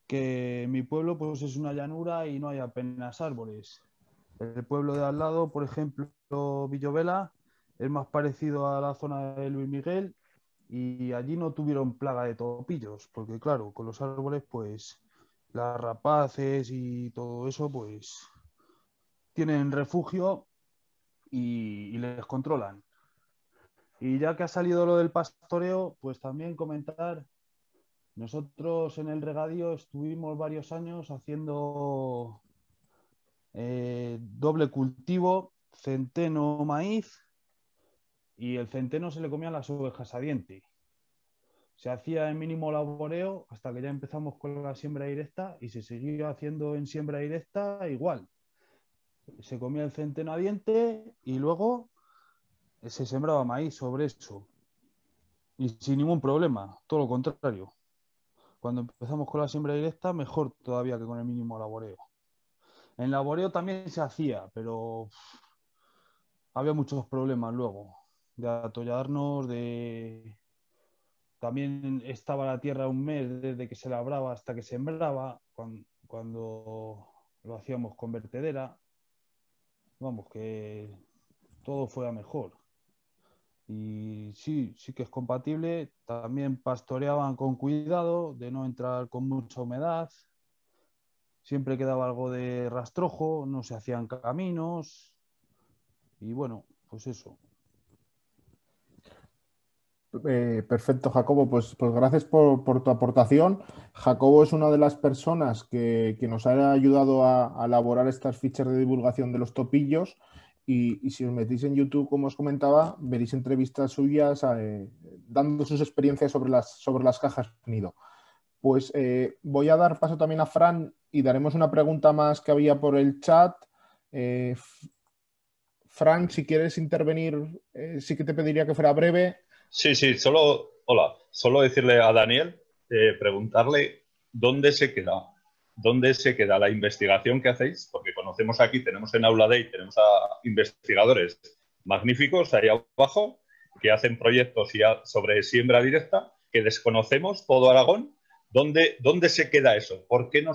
que mi pueblo pues es una llanura y no hay apenas árboles. El pueblo de al lado, por ejemplo, Villovela, es más parecido a la zona de Luis Miguel y allí no tuvieron plaga de topillos, porque claro, con los árboles, pues las rapaces y todo eso, pues tienen refugio y les controlan. Y ya que ha salido lo del pastoreo, pues también comentar, nosotros en el regadío estuvimos varios años haciendo doble cultivo, centeno, maíz, y el centeno se le comían las ovejas a diente. Se hacía en mínimo laboreo hasta que ya empezamos con la siembra directa y se siguió haciendo en siembra directa igual. Se comía el centeno a diente y luego se sembraba maíz sobre eso. Y sin ningún problema, todo lo contrario. Cuando empezamos con la siembra directa, mejor todavía que con el mínimo laboreo. En laboreo también se hacía, pero había muchos problemas luego de atollarnos, también estaba la tierra un mes desde que se labraba hasta que sembraba, cuando lo hacíamos con vertedera. Vamos, que todo fue a mejor. Y sí que es compatible. También pastoreaban con cuidado de no entrar con mucha humedad. Siempre quedaba algo de rastrojo, no se hacían caminos. Y bueno, pues eso. Perfecto, Jacobo. Pues gracias por tu aportación. Jacobo es una de las personas que nos ha ayudado a elaborar estas fichas de divulgación de los topillos. Y si os metís en YouTube, como os comentaba, veréis entrevistas suyas dando sus experiencias sobre las cajas nido. Pues voy a dar paso también a Fran y daremos una pregunta más que había por el chat. Fran, si quieres intervenir, sí que te pediría que fuera breve. Sí, solo decirle a Daniel, preguntarle dónde se queda la investigación que hacéis, porque conocemos aquí, tenemos en Aula Day, tenemos a investigadores magníficos ahí abajo que hacen proyectos sobre siembra directa, que desconocemos todo Aragón. ¿Dónde se queda eso? ¿Por qué no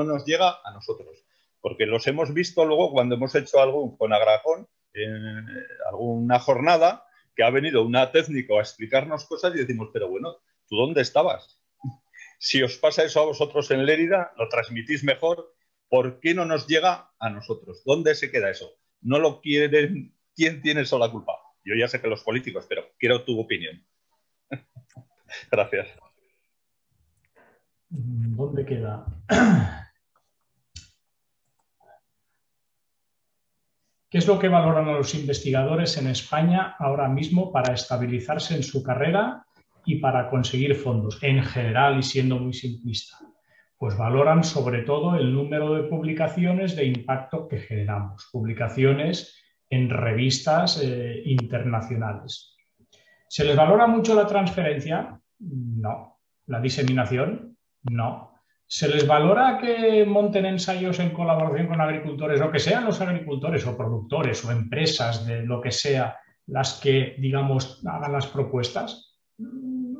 nos llega a nosotros? Porque los hemos visto luego cuando hemos hecho algo con Agrajón, en alguna jornada, que ha venido una técnico a explicarnos cosas y decimos, pero bueno, ¿tú dónde estabas? Si os pasa eso a vosotros en Lérida, lo transmitís mejor, ¿por qué no nos llega a nosotros? ¿Dónde se queda eso? ¿No lo quieren? ¿Quién tiene eso la culpa? Yo ya sé que los políticos, pero quiero tu opinión. Gracias. ¿Dónde queda? ¿Qué es lo que valoran a los investigadores en España ahora mismo para estabilizarse en su carrera y para conseguir fondos? En general, y siendo muy simplista, pues valoran sobre todo el número de publicaciones de impacto que generamos, publicaciones en revistas internacionales. ¿Se les valora mucho la transferencia? No. ¿La diseminación? No. ¿Se les valora que monten ensayos en colaboración con agricultores o que sean los agricultores o productores o empresas de lo que sea las que, digamos, hagan las propuestas?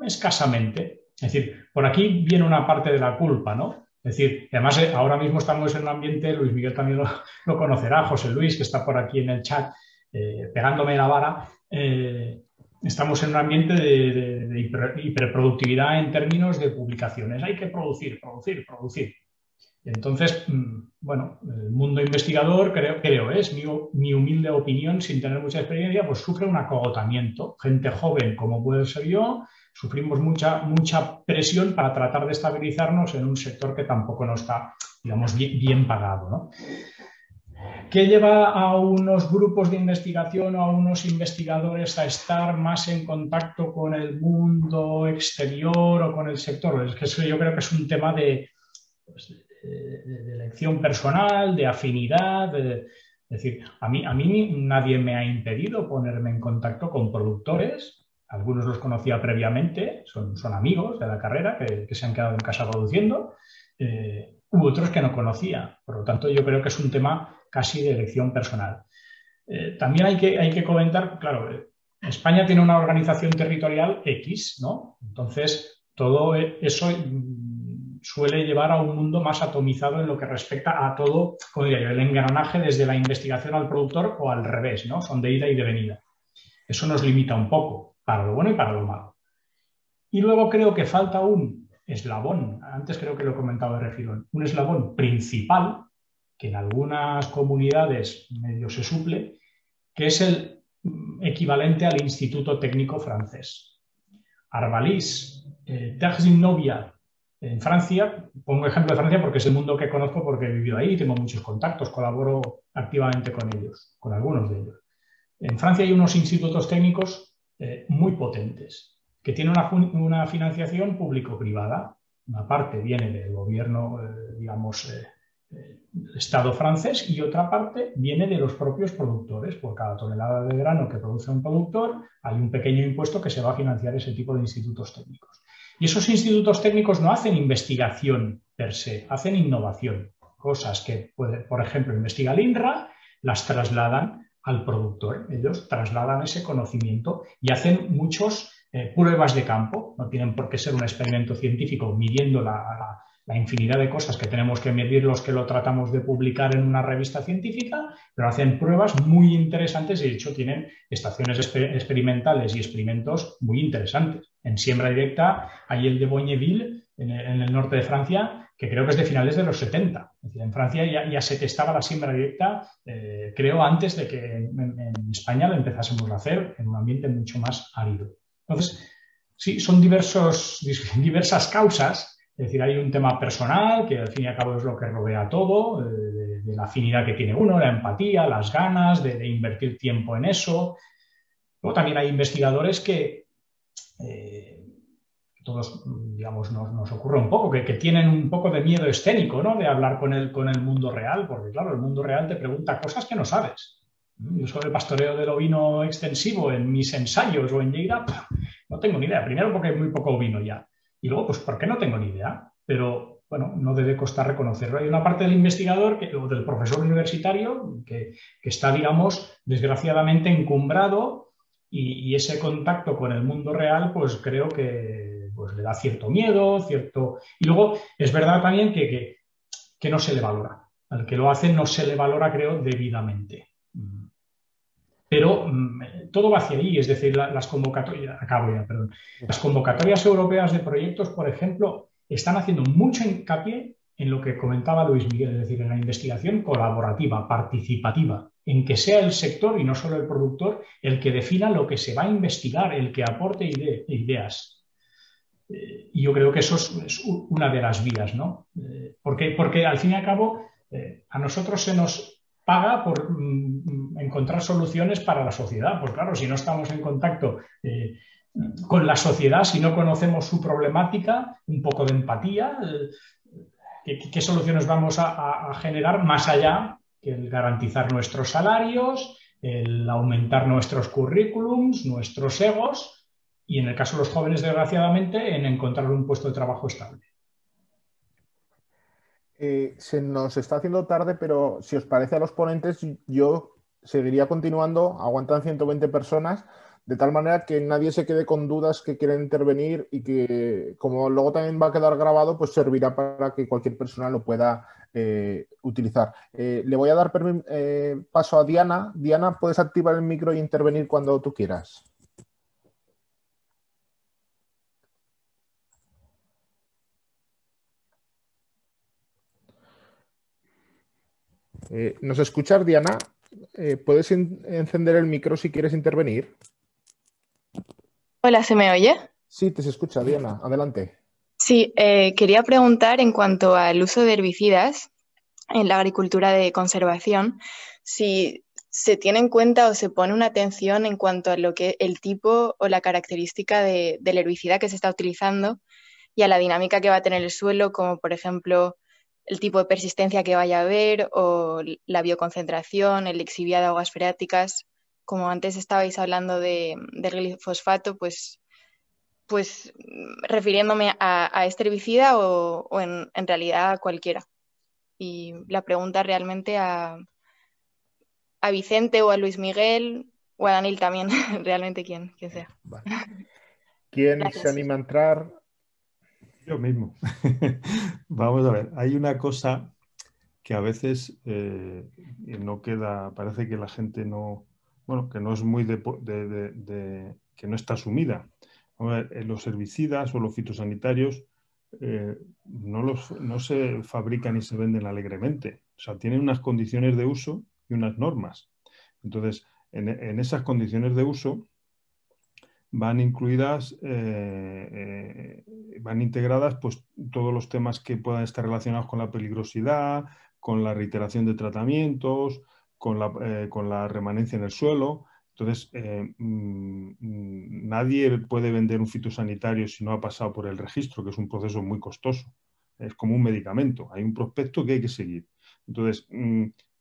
Escasamente. Es decir, por aquí viene una parte de la culpa, ¿no? Es decir, además ahora mismo estamos en un ambiente, Luis Miguel también lo conocerá, José Luis, que está por aquí en el chat pegándome la vara. Estamos en un ambiente de hiperproductividad en términos de publicaciones. Hay que producir. Entonces, bueno, el mundo investigador, creo es mi humilde opinión, sin tener mucha experiencia, pues sufre un acogotamiento. Gente joven, como puede ser yo, sufrimos mucha presión para tratar de estabilizarnos en un sector que tampoco no está, digamos, bien pagado, ¿no? ¿Qué lleva a unos grupos de investigación o a unos investigadores a estar más en contacto con el mundo exterior o con el sector? Es que eso yo creo que es un tema de elección personal, de afinidad. Es decir, a mí nadie me ha impedido ponerme en contacto con productores. Algunos los conocía previamente, son amigos de la carrera que se han quedado en casa produciendo. Hubo otros que no conocía. Por lo tanto, yo creo que es un tema casi de elección personal. También hay que comentar, claro, España tiene una organización territorial X, ¿no? Entonces, todo eso suele llevar a un mundo más atomizado en lo que respecta a todo, como diría yo, el engranaje desde la investigación al productor o al revés, ¿no? Son de ida y de venida. Eso nos limita un poco, para lo bueno y para lo malo. Y luego creo que falta un eslabón, antes creo que lo he comentado de refilón, un eslabón principal, que en algunas comunidades medio se suple, que es el equivalente al Instituto Técnico francés. Arbalis, Terres-Novia, en Francia, pongo ejemplo de Francia porque es el mundo que conozco porque he vivido ahí, tengo muchos contactos, colaboro activamente con ellos, con algunos de ellos. En Francia hay unos institutos técnicos muy potentes que tienen una financiación público-privada. Una parte viene del gobierno, digamos, del Estado francés y otra parte viene de los propios productores. Por cada tonelada de grano que produce un productor hay un pequeño impuesto que se va a financiar ese tipo de institutos técnicos. Y esos institutos técnicos no hacen investigación per se, hacen innovación. Cosas que, por ejemplo, investiga el INRA, las trasladan al productor. Ellos trasladan ese conocimiento y hacen muchas pruebas de campo. No tienen por qué ser un experimento científico midiendo la infinidad de cosas que tenemos que medir los que lo tratamos de publicar en una revista científica, pero hacen pruebas muy interesantes y de hecho tienen estaciones experimentales y experimentos muy interesantes. En siembra directa hay el de Bogneville, en el norte de Francia, que creo que es de finales de los 70. Es decir, en Francia ya se testaba la siembra directa, creo, antes de que en España la empezásemos a hacer en un ambiente mucho más árido. Entonces, sí, son diversas causas. Es decir, hay un tema personal, que al fin y al cabo es lo que rodea todo, de la afinidad que tiene uno, la empatía, las ganas de invertir tiempo en eso. Luego también hay investigadores que todos, digamos, nos ocurre un poco, que tienen un poco de miedo escénico, ¿no? De hablar con el mundo real, porque claro, el mundo real te pregunta cosas que no sabes. Yo sobre el pastoreo del ovino extensivo en mis ensayos o en Lleida, no tengo ni idea. Primero porque hay muy poco ovino ya. Y luego, pues, ¿por qué no tengo ni idea? Pero, bueno, no debe costar reconocerlo. Hay una parte del investigador o del profesor universitario que está, digamos, desgraciadamente encumbrado y ese contacto con el mundo real, pues creo que pues, le da cierto miedo, cierto... Y luego, es verdad también que no se le valora. Al que lo hace no se le valora, creo, debidamente. Pero todo va hacia ahí, es decir, las convocatorias, las convocatorias europeas de proyectos, por ejemplo, están haciendo mucho hincapié en lo que comentaba Luis Miguel, es decir, en la investigación colaborativa, participativa, en que sea el sector y no solo el productor el que defina lo que se va a investigar, el que aporte ideas. Y yo creo que eso es una de las vías, ¿no? Porque al fin y al cabo a nosotros se nos paga por encontrar soluciones para la sociedad. Pues claro, si no estamos en contacto con la sociedad, si no conocemos su problemática, un poco de empatía, ¿qué soluciones vamos a generar más allá que el garantizar nuestros salarios, el aumentar nuestros currículums, nuestros egos y, en el caso de los jóvenes, desgraciadamente, en encontrar un puesto de trabajo estable? Se nos está haciendo tarde, pero si os parece a los ponentes, yo seguiría continuando. Aguantan 120 personas, de tal manera que nadie se quede con dudas que quieren intervenir y que, como luego también va a quedar grabado, pues servirá para que cualquier persona lo pueda utilizar. Le voy a dar paso a Diana. Diana, puedes activar el micro e intervenir cuando tú quieras. ¿Nos escuchas, Diana? ¿Puedes encender el micro si quieres intervenir? Hola, ¿se me oye? Sí, te se escucha, Diana. Adelante. Sí, quería preguntar en cuanto al uso de herbicidas. en la agricultura de conservación, si se tiene en cuenta o se pone una atención en cuanto a lo que el tipo o la característica del herbicida que se está utilizando y a la dinámica que va a tener el suelo, como por ejemplo el tipo de persistencia que vaya a haber o la bioconcentración, el lixiviado de aguas freáticas. Como antes estabais hablando del glifosfato, pues refiriéndome a este herbicida o en realidad a cualquiera. Y la pregunta realmente a Vicente o a Luis Miguel o a Daniel también, realmente quien sea. Vale. ¿Quién Gracias. se anima a entrar? Yo mismo. Vamos a ver, hay una cosa que a veces no queda, parece que la gente no, bueno, que no es muy que no está asumida. Vamos a ver, los herbicidas o los fitosanitarios no se fabrican y se venden alegremente. O sea, tienen unas condiciones de uso y unas normas. Entonces, en esas condiciones de uso van incluidas, van integradas pues, todos los temas que puedan estar relacionados con la peligrosidad, con la reiteración de tratamientos, con la remanencia en el suelo. Entonces, nadie puede vender un fitosanitario si no ha pasado por el registro, que es un proceso muy costoso. Es como un medicamento. Hay un prospecto que hay que seguir. Entonces,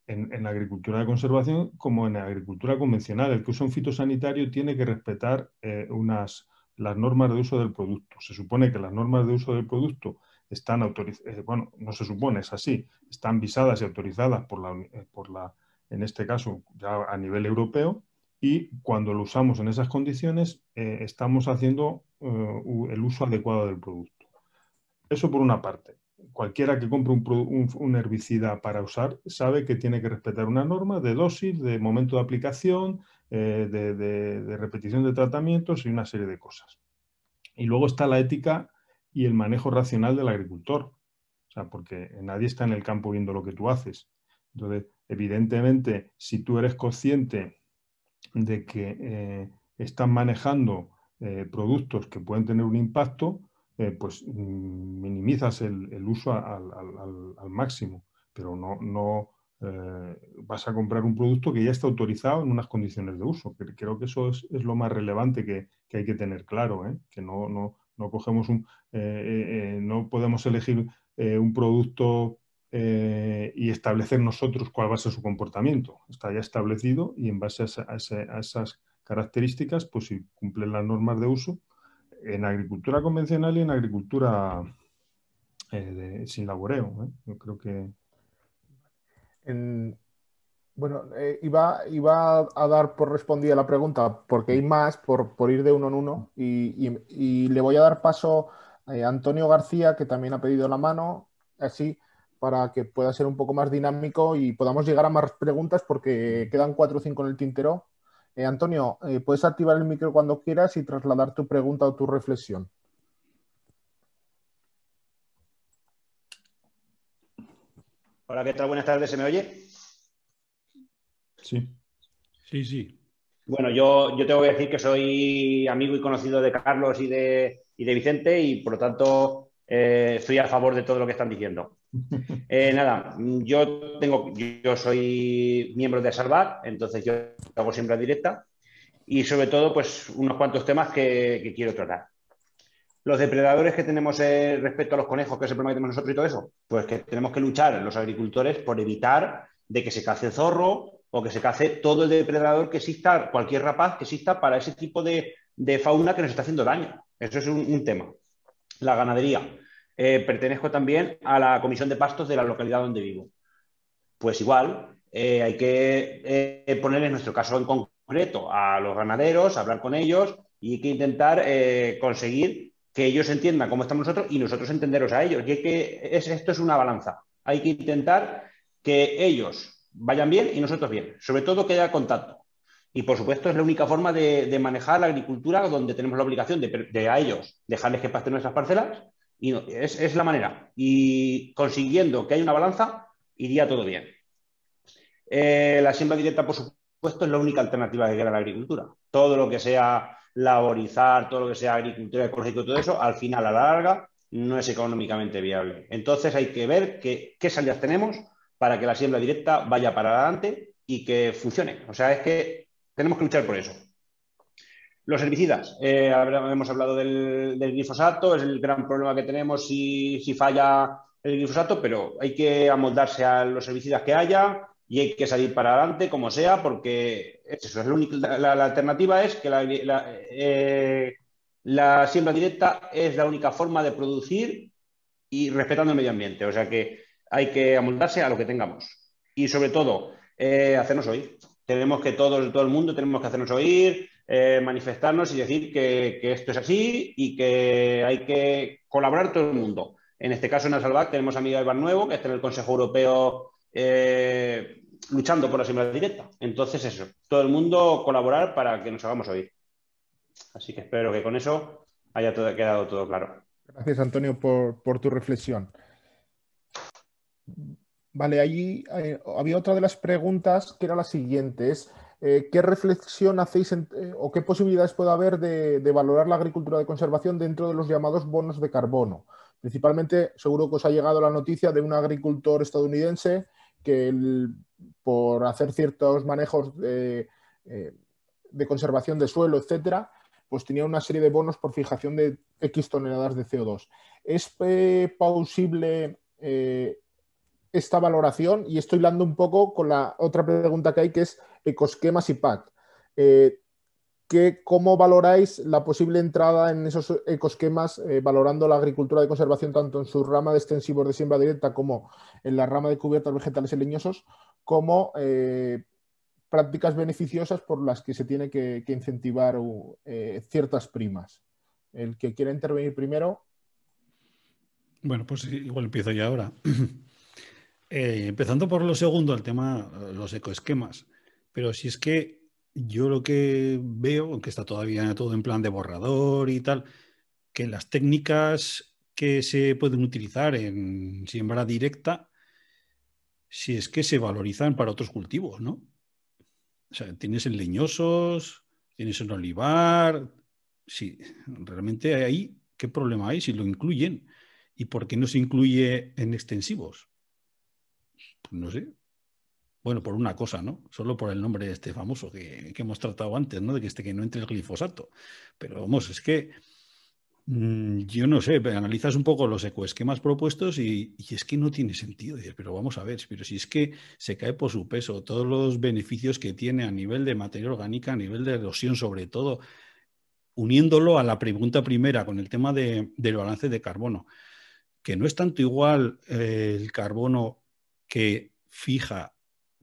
en la agricultura de conservación como en la agricultura convencional, el que usa un fitosanitario tiene que respetar las normas de uso del producto. Se supone que las normas de uso del producto están autorizadas, bueno, no se supone, es así, están visadas y autorizadas en este caso, ya a nivel europeo, y cuando lo usamos en esas condiciones, estamos haciendo el uso adecuado del producto. Eso por una parte. Cualquiera que compre un herbicida para usar sabe que tiene que respetar una norma de dosis, de momento de aplicación, de repetición de tratamientos y una serie de cosas. Y luego está la ética y el manejo racional del agricultor. O sea, porque nadie está en el campo viendo lo que tú haces. Entonces, evidentemente, si tú eres consciente de que están manejando productos que pueden tener un impacto, pues minimizas el uso al máximo, pero no vas a comprar un producto que ya está autorizado en unas condiciones de uso. Creo que eso es lo más relevante que hay que tener claro, que no cogemos no podemos elegir un producto y establecer nosotros cuál va a ser su comportamiento. Está ya establecido y en base a esas características, pues si cumplen las normas de uso, en agricultura convencional y en agricultura sin laboreo. Yo creo que... Bueno, iba a dar por respondida la pregunta porque hay más, por ir de uno en uno, y le voy a dar paso a Antonio García, que también ha pedido la mano, así, para que pueda ser un poco más dinámico y podamos llegar a más preguntas porque quedan 4 o 5 en el tintero. Antonio, puedes activar el micro cuando quieras y trasladar tu pregunta o tu reflexión. Hola, ¿qué tal? Buenas tardes, ¿se me oye? Sí. Sí. Bueno, yo tengo que decir que soy amigo y conocido de Carlos y de Vicente y, por lo tanto, estoy a favor de todo lo que están diciendo. Nada, yo soy miembro de Salvat, entonces yo hago siembra directa y, sobre todo, pues unos cuantos temas que quiero tratar. Los depredadores que tenemos respecto a los conejos, que es el problema que tenemos nosotros y todo eso, pues que tenemos que luchar los agricultores por evitar de que se cace el zorro o que se cace todo el depredador que exista, cualquier rapaz que exista para ese tipo de fauna que nos está haciendo daño. Eso es un tema. La ganadería. Pertenezco también a la comisión de pastos de la localidad donde vivo. Pues igual, hay que poner en nuestro caso en concreto a los ganaderos, hablar con ellos y hay que intentar conseguir que ellos entiendan cómo estamos nosotros y nosotros entenderos a ellos. Y esto es una balanza. Hay que intentar que ellos vayan bien y nosotros bien. Sobre todo que haya contacto. Y, por supuesto, es la única forma de manejar la agricultura donde tenemos la obligación de a ellos dejarles que pasten nuestras parcelas. Y no, es la manera. Y consiguiendo que haya una balanza, iría todo bien. La siembra directa, por supuesto, es la única alternativa que queda a la agricultura. Todo lo que sea laborizar, todo lo que sea agricultura ecológica y todo eso, al final, a la larga, no es económicamente viable. Entonces hay que ver qué salidas tenemos para que la siembra directa vaya para adelante y que funcione. O sea, es que tenemos que luchar por eso. Los herbicidas, hemos hablado del glifosato, es el gran problema que tenemos si falla el glifosato, pero hay que amoldarse a los herbicidas que haya y hay que salir para adelante como sea, porque eso es la alternativa es que la siembra directa es la única forma de producir y respetando el medio ambiente. O sea que hay que amoldarse a lo que tengamos. Y sobre todo, hacernos oír. Tenemos que todo el mundo tenemos que hacernos oír, manifestarnos y decir que esto es así y que hay que colaborar todo el mundo. En este caso, en Asalvac tenemos a Miguel Barnuevo, que está en el Consejo Europeo luchando por la siembra directa. Entonces, eso, todo el mundo colaborar para que nos hagamos oír. Así que espero que con eso haya quedado todo claro. Gracias, Antonio, por tu reflexión. Vale, allí había otra de las preguntas que era la siguiente, es ¿qué reflexión hacéis o qué posibilidades puede haber de valorar la agricultura de conservación dentro de los llamados bonos de carbono? Principalmente, seguro que os ha llegado la noticia de un agricultor estadounidense que por hacer ciertos manejos de conservación de suelo, etcétera, pues tenía una serie de bonos por fijación de X toneladas de CO2. ¿Es posible esta valoración? Y estoy hablando un poco con la otra pregunta que hay, que es ecosquemas y PAC. ¿Cómo valoráis la posible entrada en esos ecosquemas, valorando la agricultura de conservación tanto en su rama de extensivos de siembra directa como en la rama de cubiertas vegetales y leñosos, como prácticas beneficiosas por las que se tiene que incentivar ciertas primas? El que quiera intervenir primero. Bueno, pues igual empiezo ya ahora. Empezando por lo segundo, el tema, los ecoesquemas. Pero si es que yo lo que veo, aunque está todavía todo en plan de borrador y tal, que las técnicas que se pueden utilizar en siembra directa, si es que se valorizan para otros cultivos, ¿no? O sea, tienes en leñosos, tienes en olivar. Sí, realmente ahí, ¿qué problema hay si lo incluyen? ¿Y por qué no se incluye en extensivos? Pues no sé. Bueno, por una cosa, ¿no? Solo por el nombre este famoso que hemos tratado antes, ¿no? De que no entre el glifosato. Pero vamos, es que yo no sé, analizas un poco los ecoesquemas propuestos y es que no tiene sentido. Pero vamos a ver, pero si es que se cae por su peso, todos los beneficios que tiene a nivel de materia orgánica, a nivel de erosión sobre todo, uniéndolo a la pregunta primera con el tema del balance de carbono, que no es tanto igual el carbono que fija,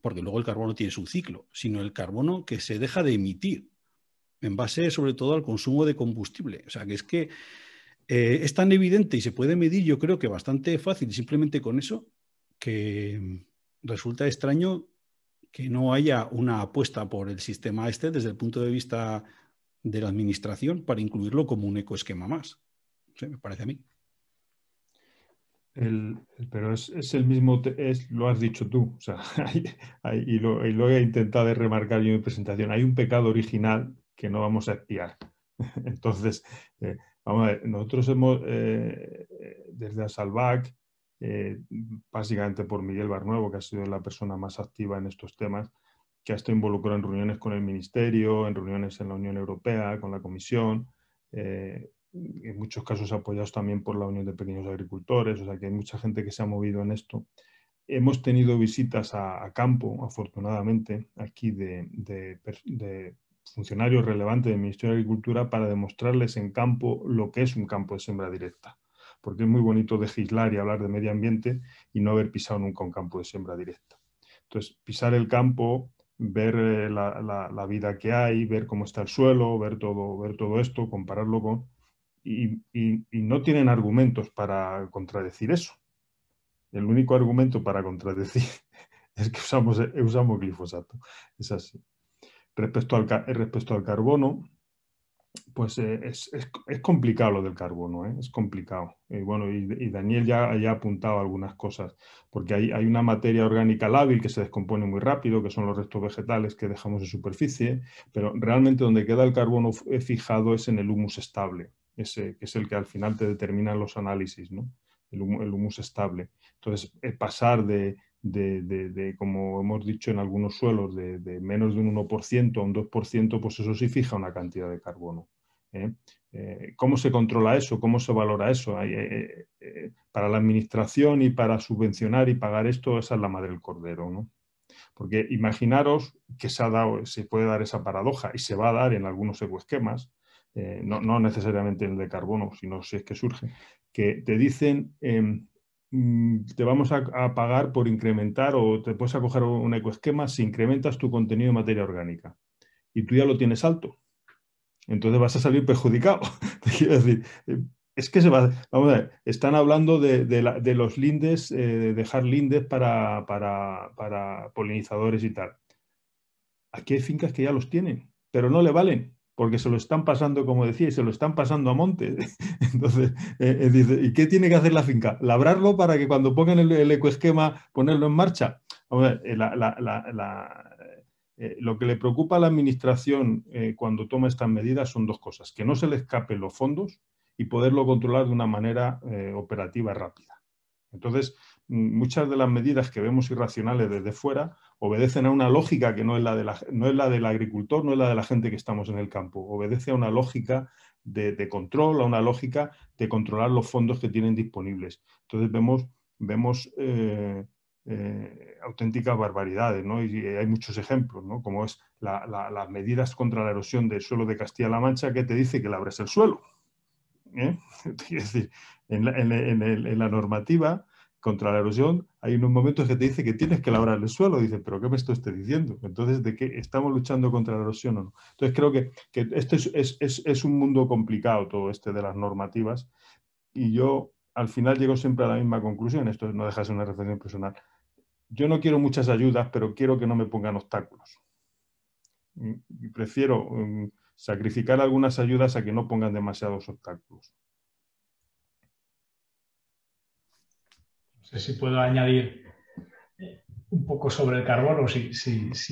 porque luego el carbono tiene su ciclo, sino el carbono que se deja de emitir en base sobre todo al consumo de combustible. O sea, que es que es tan evidente y se puede medir, yo creo que bastante fácil, simplemente con eso, que resulta extraño que no haya una apuesta por el sistema este desde el punto de vista de la administración para incluirlo como un ecoesquema más. O sea, me parece a mí. Pero es el mismo, lo has dicho tú, o sea, y lo he intentado remarcar yo en mi presentación, hay un pecado original que no vamos a expiar. Entonces, vamos a ver, nosotros hemos, desde Asalvac, básicamente por Miguel Barnuevo, que ha sido la persona más activa en estos temas, que ha estado involucrado en reuniones con el Ministerio, en reuniones en la Unión Europea, con la Comisión, en muchos casos apoyados también por la Unión de Pequeños Agricultores, o sea que hay mucha gente que se ha movido en esto. Hemos tenido visitas a campo, afortunadamente, aquí de funcionarios relevantes del Ministerio de Agricultura para demostrarles en campo lo que es un campo de siembra directa. Porque es muy bonito legislar y hablar de medio ambiente y no haber pisado nunca un campo de siembra directa. Entonces, pisar el campo, ver la vida que hay, ver cómo está el suelo, ver todo esto, compararlo con... Y no tienen argumentos para contradecir eso. El único argumento para contradecir es que usamos glifosato. Es así. Respecto al carbono, pues es complicado lo del carbono, es complicado. Bueno, y Daniel ya ha apuntado algunas cosas, porque hay una materia orgánica lábil que se descompone muy rápido, que son los restos vegetales que dejamos en superficie, pero realmente donde queda el carbono fijado es en el humus estable, que es el que al final te determinan los análisis, ¿no? El humus estable. Entonces, pasar de como hemos dicho en algunos suelos, de menos de un 1% a un 2%, pues eso sí fija una cantidad de carbono. ¿Cómo se controla eso? ¿Cómo se valora eso? Para la administración y para subvencionar y pagar esto, esa es la madre del cordero, ¿no? Porque imaginaros que se puede dar esa paradoja y se va a dar en algunos ecoesquemas, no necesariamente en el de carbono, sino si es que surge, que te dicen te vamos a pagar por incrementar o te puedes acoger un ecoesquema si incrementas tu contenido de materia orgánica y tú ya lo tienes alto. Entonces vas a salir perjudicado. Te quiero decir, es que vamos a ver, están hablando de los lindes, de dejar lindes para polinizadores y tal. Aquí hay fincas que ya los tienen, pero no le valen, porque se lo están pasando, como decía, y se lo están pasando a monte. Entonces, dice, ¿y qué tiene que hacer la finca? ¿Labrarlo para que cuando pongan el ecoesquema ponerlo en marcha? Vamos a ver, lo que le preocupa a la administración cuando toma estas medidas son dos cosas: que no se le escapen los fondos y poderlo controlar de una manera operativa rápida. Entonces, muchas de las medidas que vemos irracionales desde fuera obedecen a una lógica que no es la del agricultor, no es la de la gente que estamos en el campo. Obedece a una lógica de control, a una lógica de controlar los fondos que tienen disponibles. Entonces vemos auténticas barbaridades, ¿no? Y hay muchos ejemplos, ¿no? Como es las medidas contra la erosión del suelo de Castilla-La Mancha, que te dice que labres el suelo. Es decir, en la normativa contra la erosión hay unos momentos que te dice que tienes que labrar el suelo. Dice, ¿pero qué me está usted diciendo? Entonces, ¿de qué estamos luchando contra la erosión o no? Entonces, creo que este es un mundo complicado, todo este de las normativas, y yo al final llego siempre a la misma conclusión. Esto no deja de ser una reflexión personal. Yo no quiero muchas ayudas, pero quiero que no me pongan obstáculos. Y prefiero sacrificar algunas ayudas a que no pongan demasiados obstáculos. No sé si puedo añadir un poco sobre el carbono, si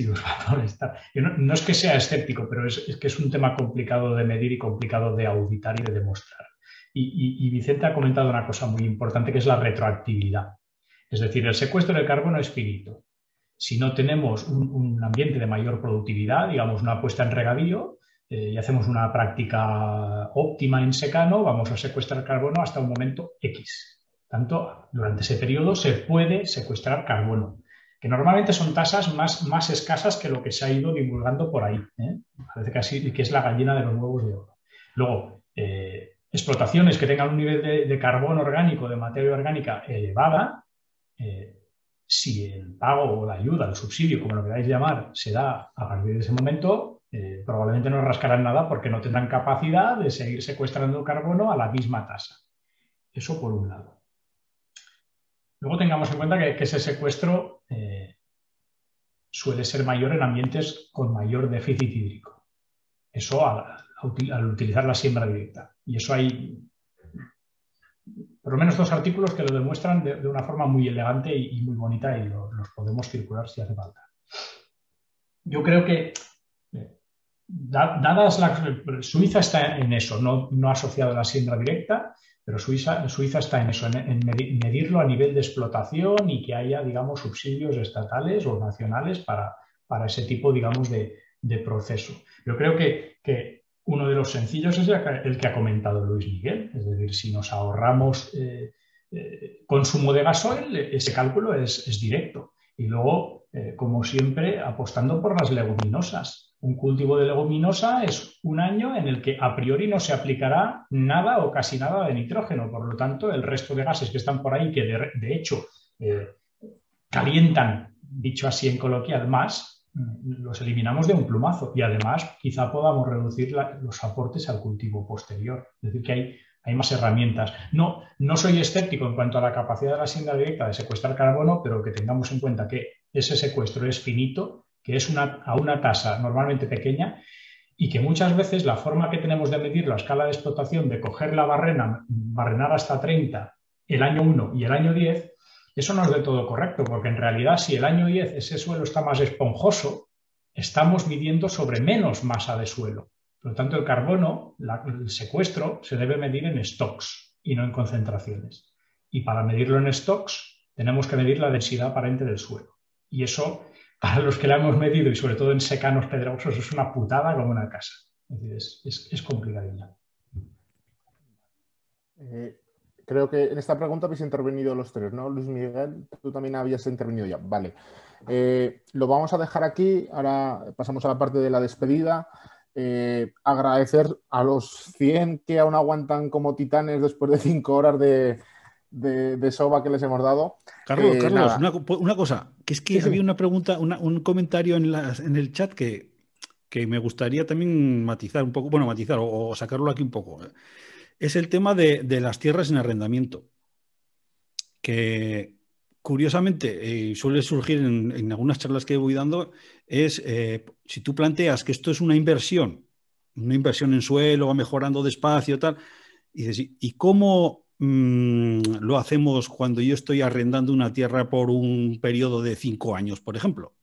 os va a molestar. Yo no es que sea escéptico, pero es que es un tema complicado de medir y complicado de auditar y de demostrar. Y Vicente ha comentado una cosa muy importante, que es la retroactividad. Es decir, el secuestro del carbono es finito. Si no tenemos un ambiente de mayor productividad, digamos una puesta en regadío, y hacemos una práctica óptima en secano, vamos a secuestrar carbono hasta un momento X. Tanto, durante ese periodo se puede secuestrar carbono, que normalmente son tasas más escasas que lo que se ha ido divulgando por ahí. Parece casi que es la gallina de los huevos de oro. Luego, explotaciones que tengan un nivel de carbono orgánico, de materia orgánica elevada, si el pago o la ayuda, el subsidio, como lo queráis llamar, se da a partir de ese momento, probablemente no rascarán nada porque no tendrán capacidad de seguir secuestrando carbono a la misma tasa. Eso por un lado. Luego tengamos en cuenta que ese secuestro suele ser mayor en ambientes con mayor déficit hídrico. Eso al utilizar la siembra directa. Y eso hay por lo menos 2 artículos que lo demuestran de una forma muy elegante y muy bonita, y los podemos circular si hace falta. Yo creo que Suiza está en eso, no asociado a la siembra directa, pero Suiza está en eso, en medirlo a nivel de explotación y que haya, digamos, subsidios estatales o nacionales para ese tipo, digamos, de proceso. Yo creo que uno de los sencillos es el que ha comentado Luis Miguel, es decir, si nos ahorramos consumo de gasoil, ese cálculo es directo. Y luego, como siempre, apostando por las leguminosas. Un cultivo de leguminosa es un año en el que a priori no se aplicará nada o casi nada de nitrógeno. Por lo tanto, el resto de gases que están por ahí, que de hecho calientan, dicho así en coloquial, más, los eliminamos de un plumazo, y además quizá podamos reducir los aportes al cultivo posterior. Es decir, que hay más herramientas. No soy escéptico en cuanto a la capacidad de la siembra directa de secuestrar carbono, pero que tengamos en cuenta que ese secuestro es finito, que es a una tasa normalmente pequeña, y que muchas veces la forma que tenemos de medir la escala de explotación, de coger la barrenar hasta 30 el año 1 y el año 10, eso no es del todo correcto, porque en realidad si el año 10 ese suelo está más esponjoso, estamos midiendo sobre menos masa de suelo. Por lo tanto, el carbono, el secuestro, se debe medir en stocks y no en concentraciones. Y para medirlo en stocks tenemos que medir la densidad aparente del suelo. Y eso, para los que la hemos medido, y sobre todo en secanos pedregosos, es una putada como una casa. Es decir, es complicadilla. Creo que en esta pregunta habéis intervenido los tres, ¿no? Luis Miguel, tú también habías intervenido ya. Vale. Lo vamos a dejar aquí. Ahora pasamos a la parte de la despedida. Agradecer a los 100 que aún aguantan como titanes después de 5 horas de soba que les hemos dado. Carlos, una cosa, que es que Sí. había una pregunta, un comentario en el chat que me gustaría también matizar un poco, bueno, matizar o sacarlo aquí un poco. Es el tema de las tierras en arrendamiento, que curiosamente suele surgir en algunas charlas que voy dando, es si tú planteas que esto es una inversión en suelo, va mejorando despacio, tal, y dices, ¿y cómo lo hacemos cuando yo estoy arrendando una tierra por un periodo de 5 años, por ejemplo?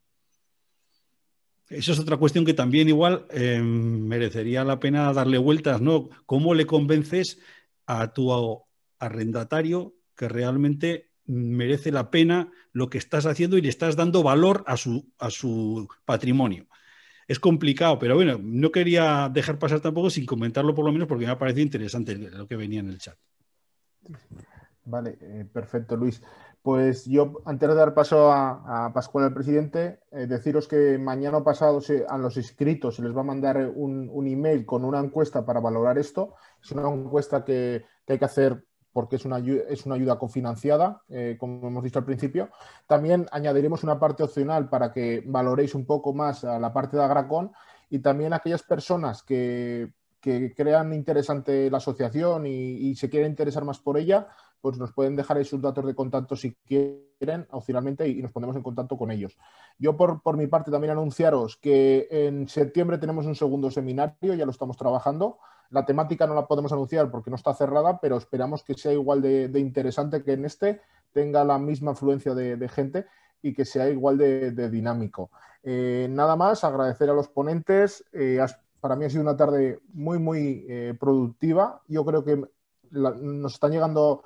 Eso es otra cuestión que también igual merecería la pena darle vueltas, ¿no? ¿Cómo le convences a tu arrendatario que realmente merece la pena lo que estás haciendo y le estás dando valor a su patrimonio? Es complicado, pero bueno, no quería dejar pasar tampoco sin comentarlo por lo menos porque me ha parecido interesante lo que venía en el chat. Vale, perfecto, Luis. Pues yo, antes de dar paso a Pascual, el presidente, deciros que mañana pasado a los inscritos se les va a mandar un email con una encuesta para valorar esto. Es una encuesta que hay que hacer porque es una ayuda cofinanciada, como hemos dicho al principio. También añadiremos una parte opcional para que valoréis un poco más a la parte de Agracon y también aquellas personas que crean interesante la asociación y se quieren interesar más por ella, pues nos pueden dejar ahí sus datos de contacto si quieren, opcionalmente, y nos ponemos en contacto con ellos. Yo, por mi parte, también anunciaros que en septiembre tenemos un segundo seminario, ya lo estamos trabajando. La temática no la podemos anunciar porque no está cerrada, pero esperamos que sea igual de interesante que en este, tenga la misma afluencia de gente y que sea igual de dinámico. Nada más, agradecer a los ponentes. Para mí ha sido una tarde muy, muy productiva. Yo creo que nos están llegando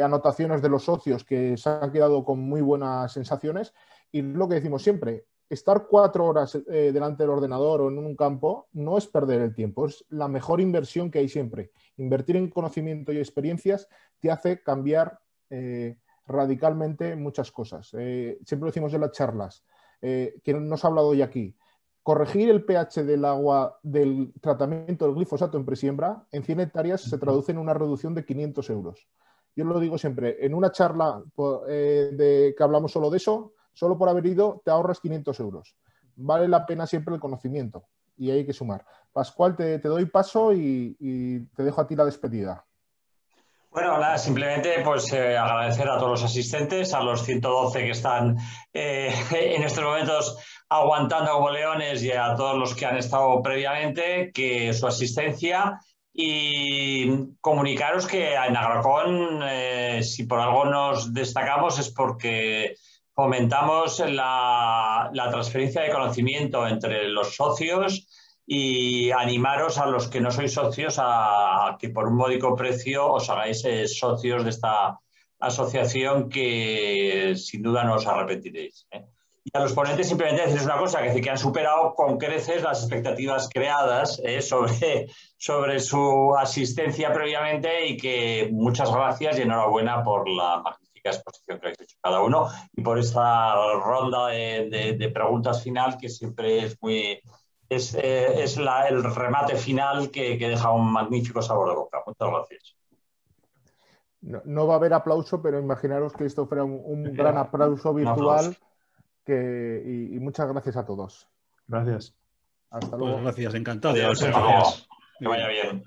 anotaciones de los socios que se han quedado con muy buenas sensaciones. Y lo que decimos siempre, estar 4 horas delante del ordenador o en un campo no es perder el tiempo, es la mejor inversión que hay siempre. Invertir en conocimiento y experiencias te hace cambiar radicalmente muchas cosas. Siempre decimos en las charlas, que nos ha hablado hoy aquí. Corregir el pH del agua del tratamiento del glifosato en presiembra en 100 hectáreas se traduce en una reducción de 500 euros. Yo lo digo siempre, en una charla que hablamos solo de eso, solo por haber ido te ahorras 500 euros. Vale la pena siempre el conocimiento y hay que sumar. Pascual, te doy paso y te dejo a ti la despedida. Bueno, nada, simplemente pues agradecer a todos los asistentes, a los 112 que están en estos momentos aguantando como leones y a todos los que han estado previamente, que su asistencia, y comunicaros que en Agracon, si por algo nos destacamos es porque fomentamos la transferencia de conocimiento entre los socios y animaros a los que no sois socios a que por un módico precio os hagáis socios de esta asociación que sin duda no os arrepentiréis. Y a los ponentes simplemente decirles una cosa, que han superado con creces las expectativas creadas sobre su asistencia previamente y que muchas gracias y enhorabuena por la magnífica exposición que habéis hecho cada uno y por esta ronda de preguntas final que siempre es muy... Es el remate final que deja un magnífico sabor de boca. Muchas gracias. No va a haber aplauso, pero imaginaros que esto fuera un gran aplauso virtual. Y muchas gracias a todos. Gracias. Hasta luego. Pues gracias, encantado. Adiós, gracias. Que vaya bien.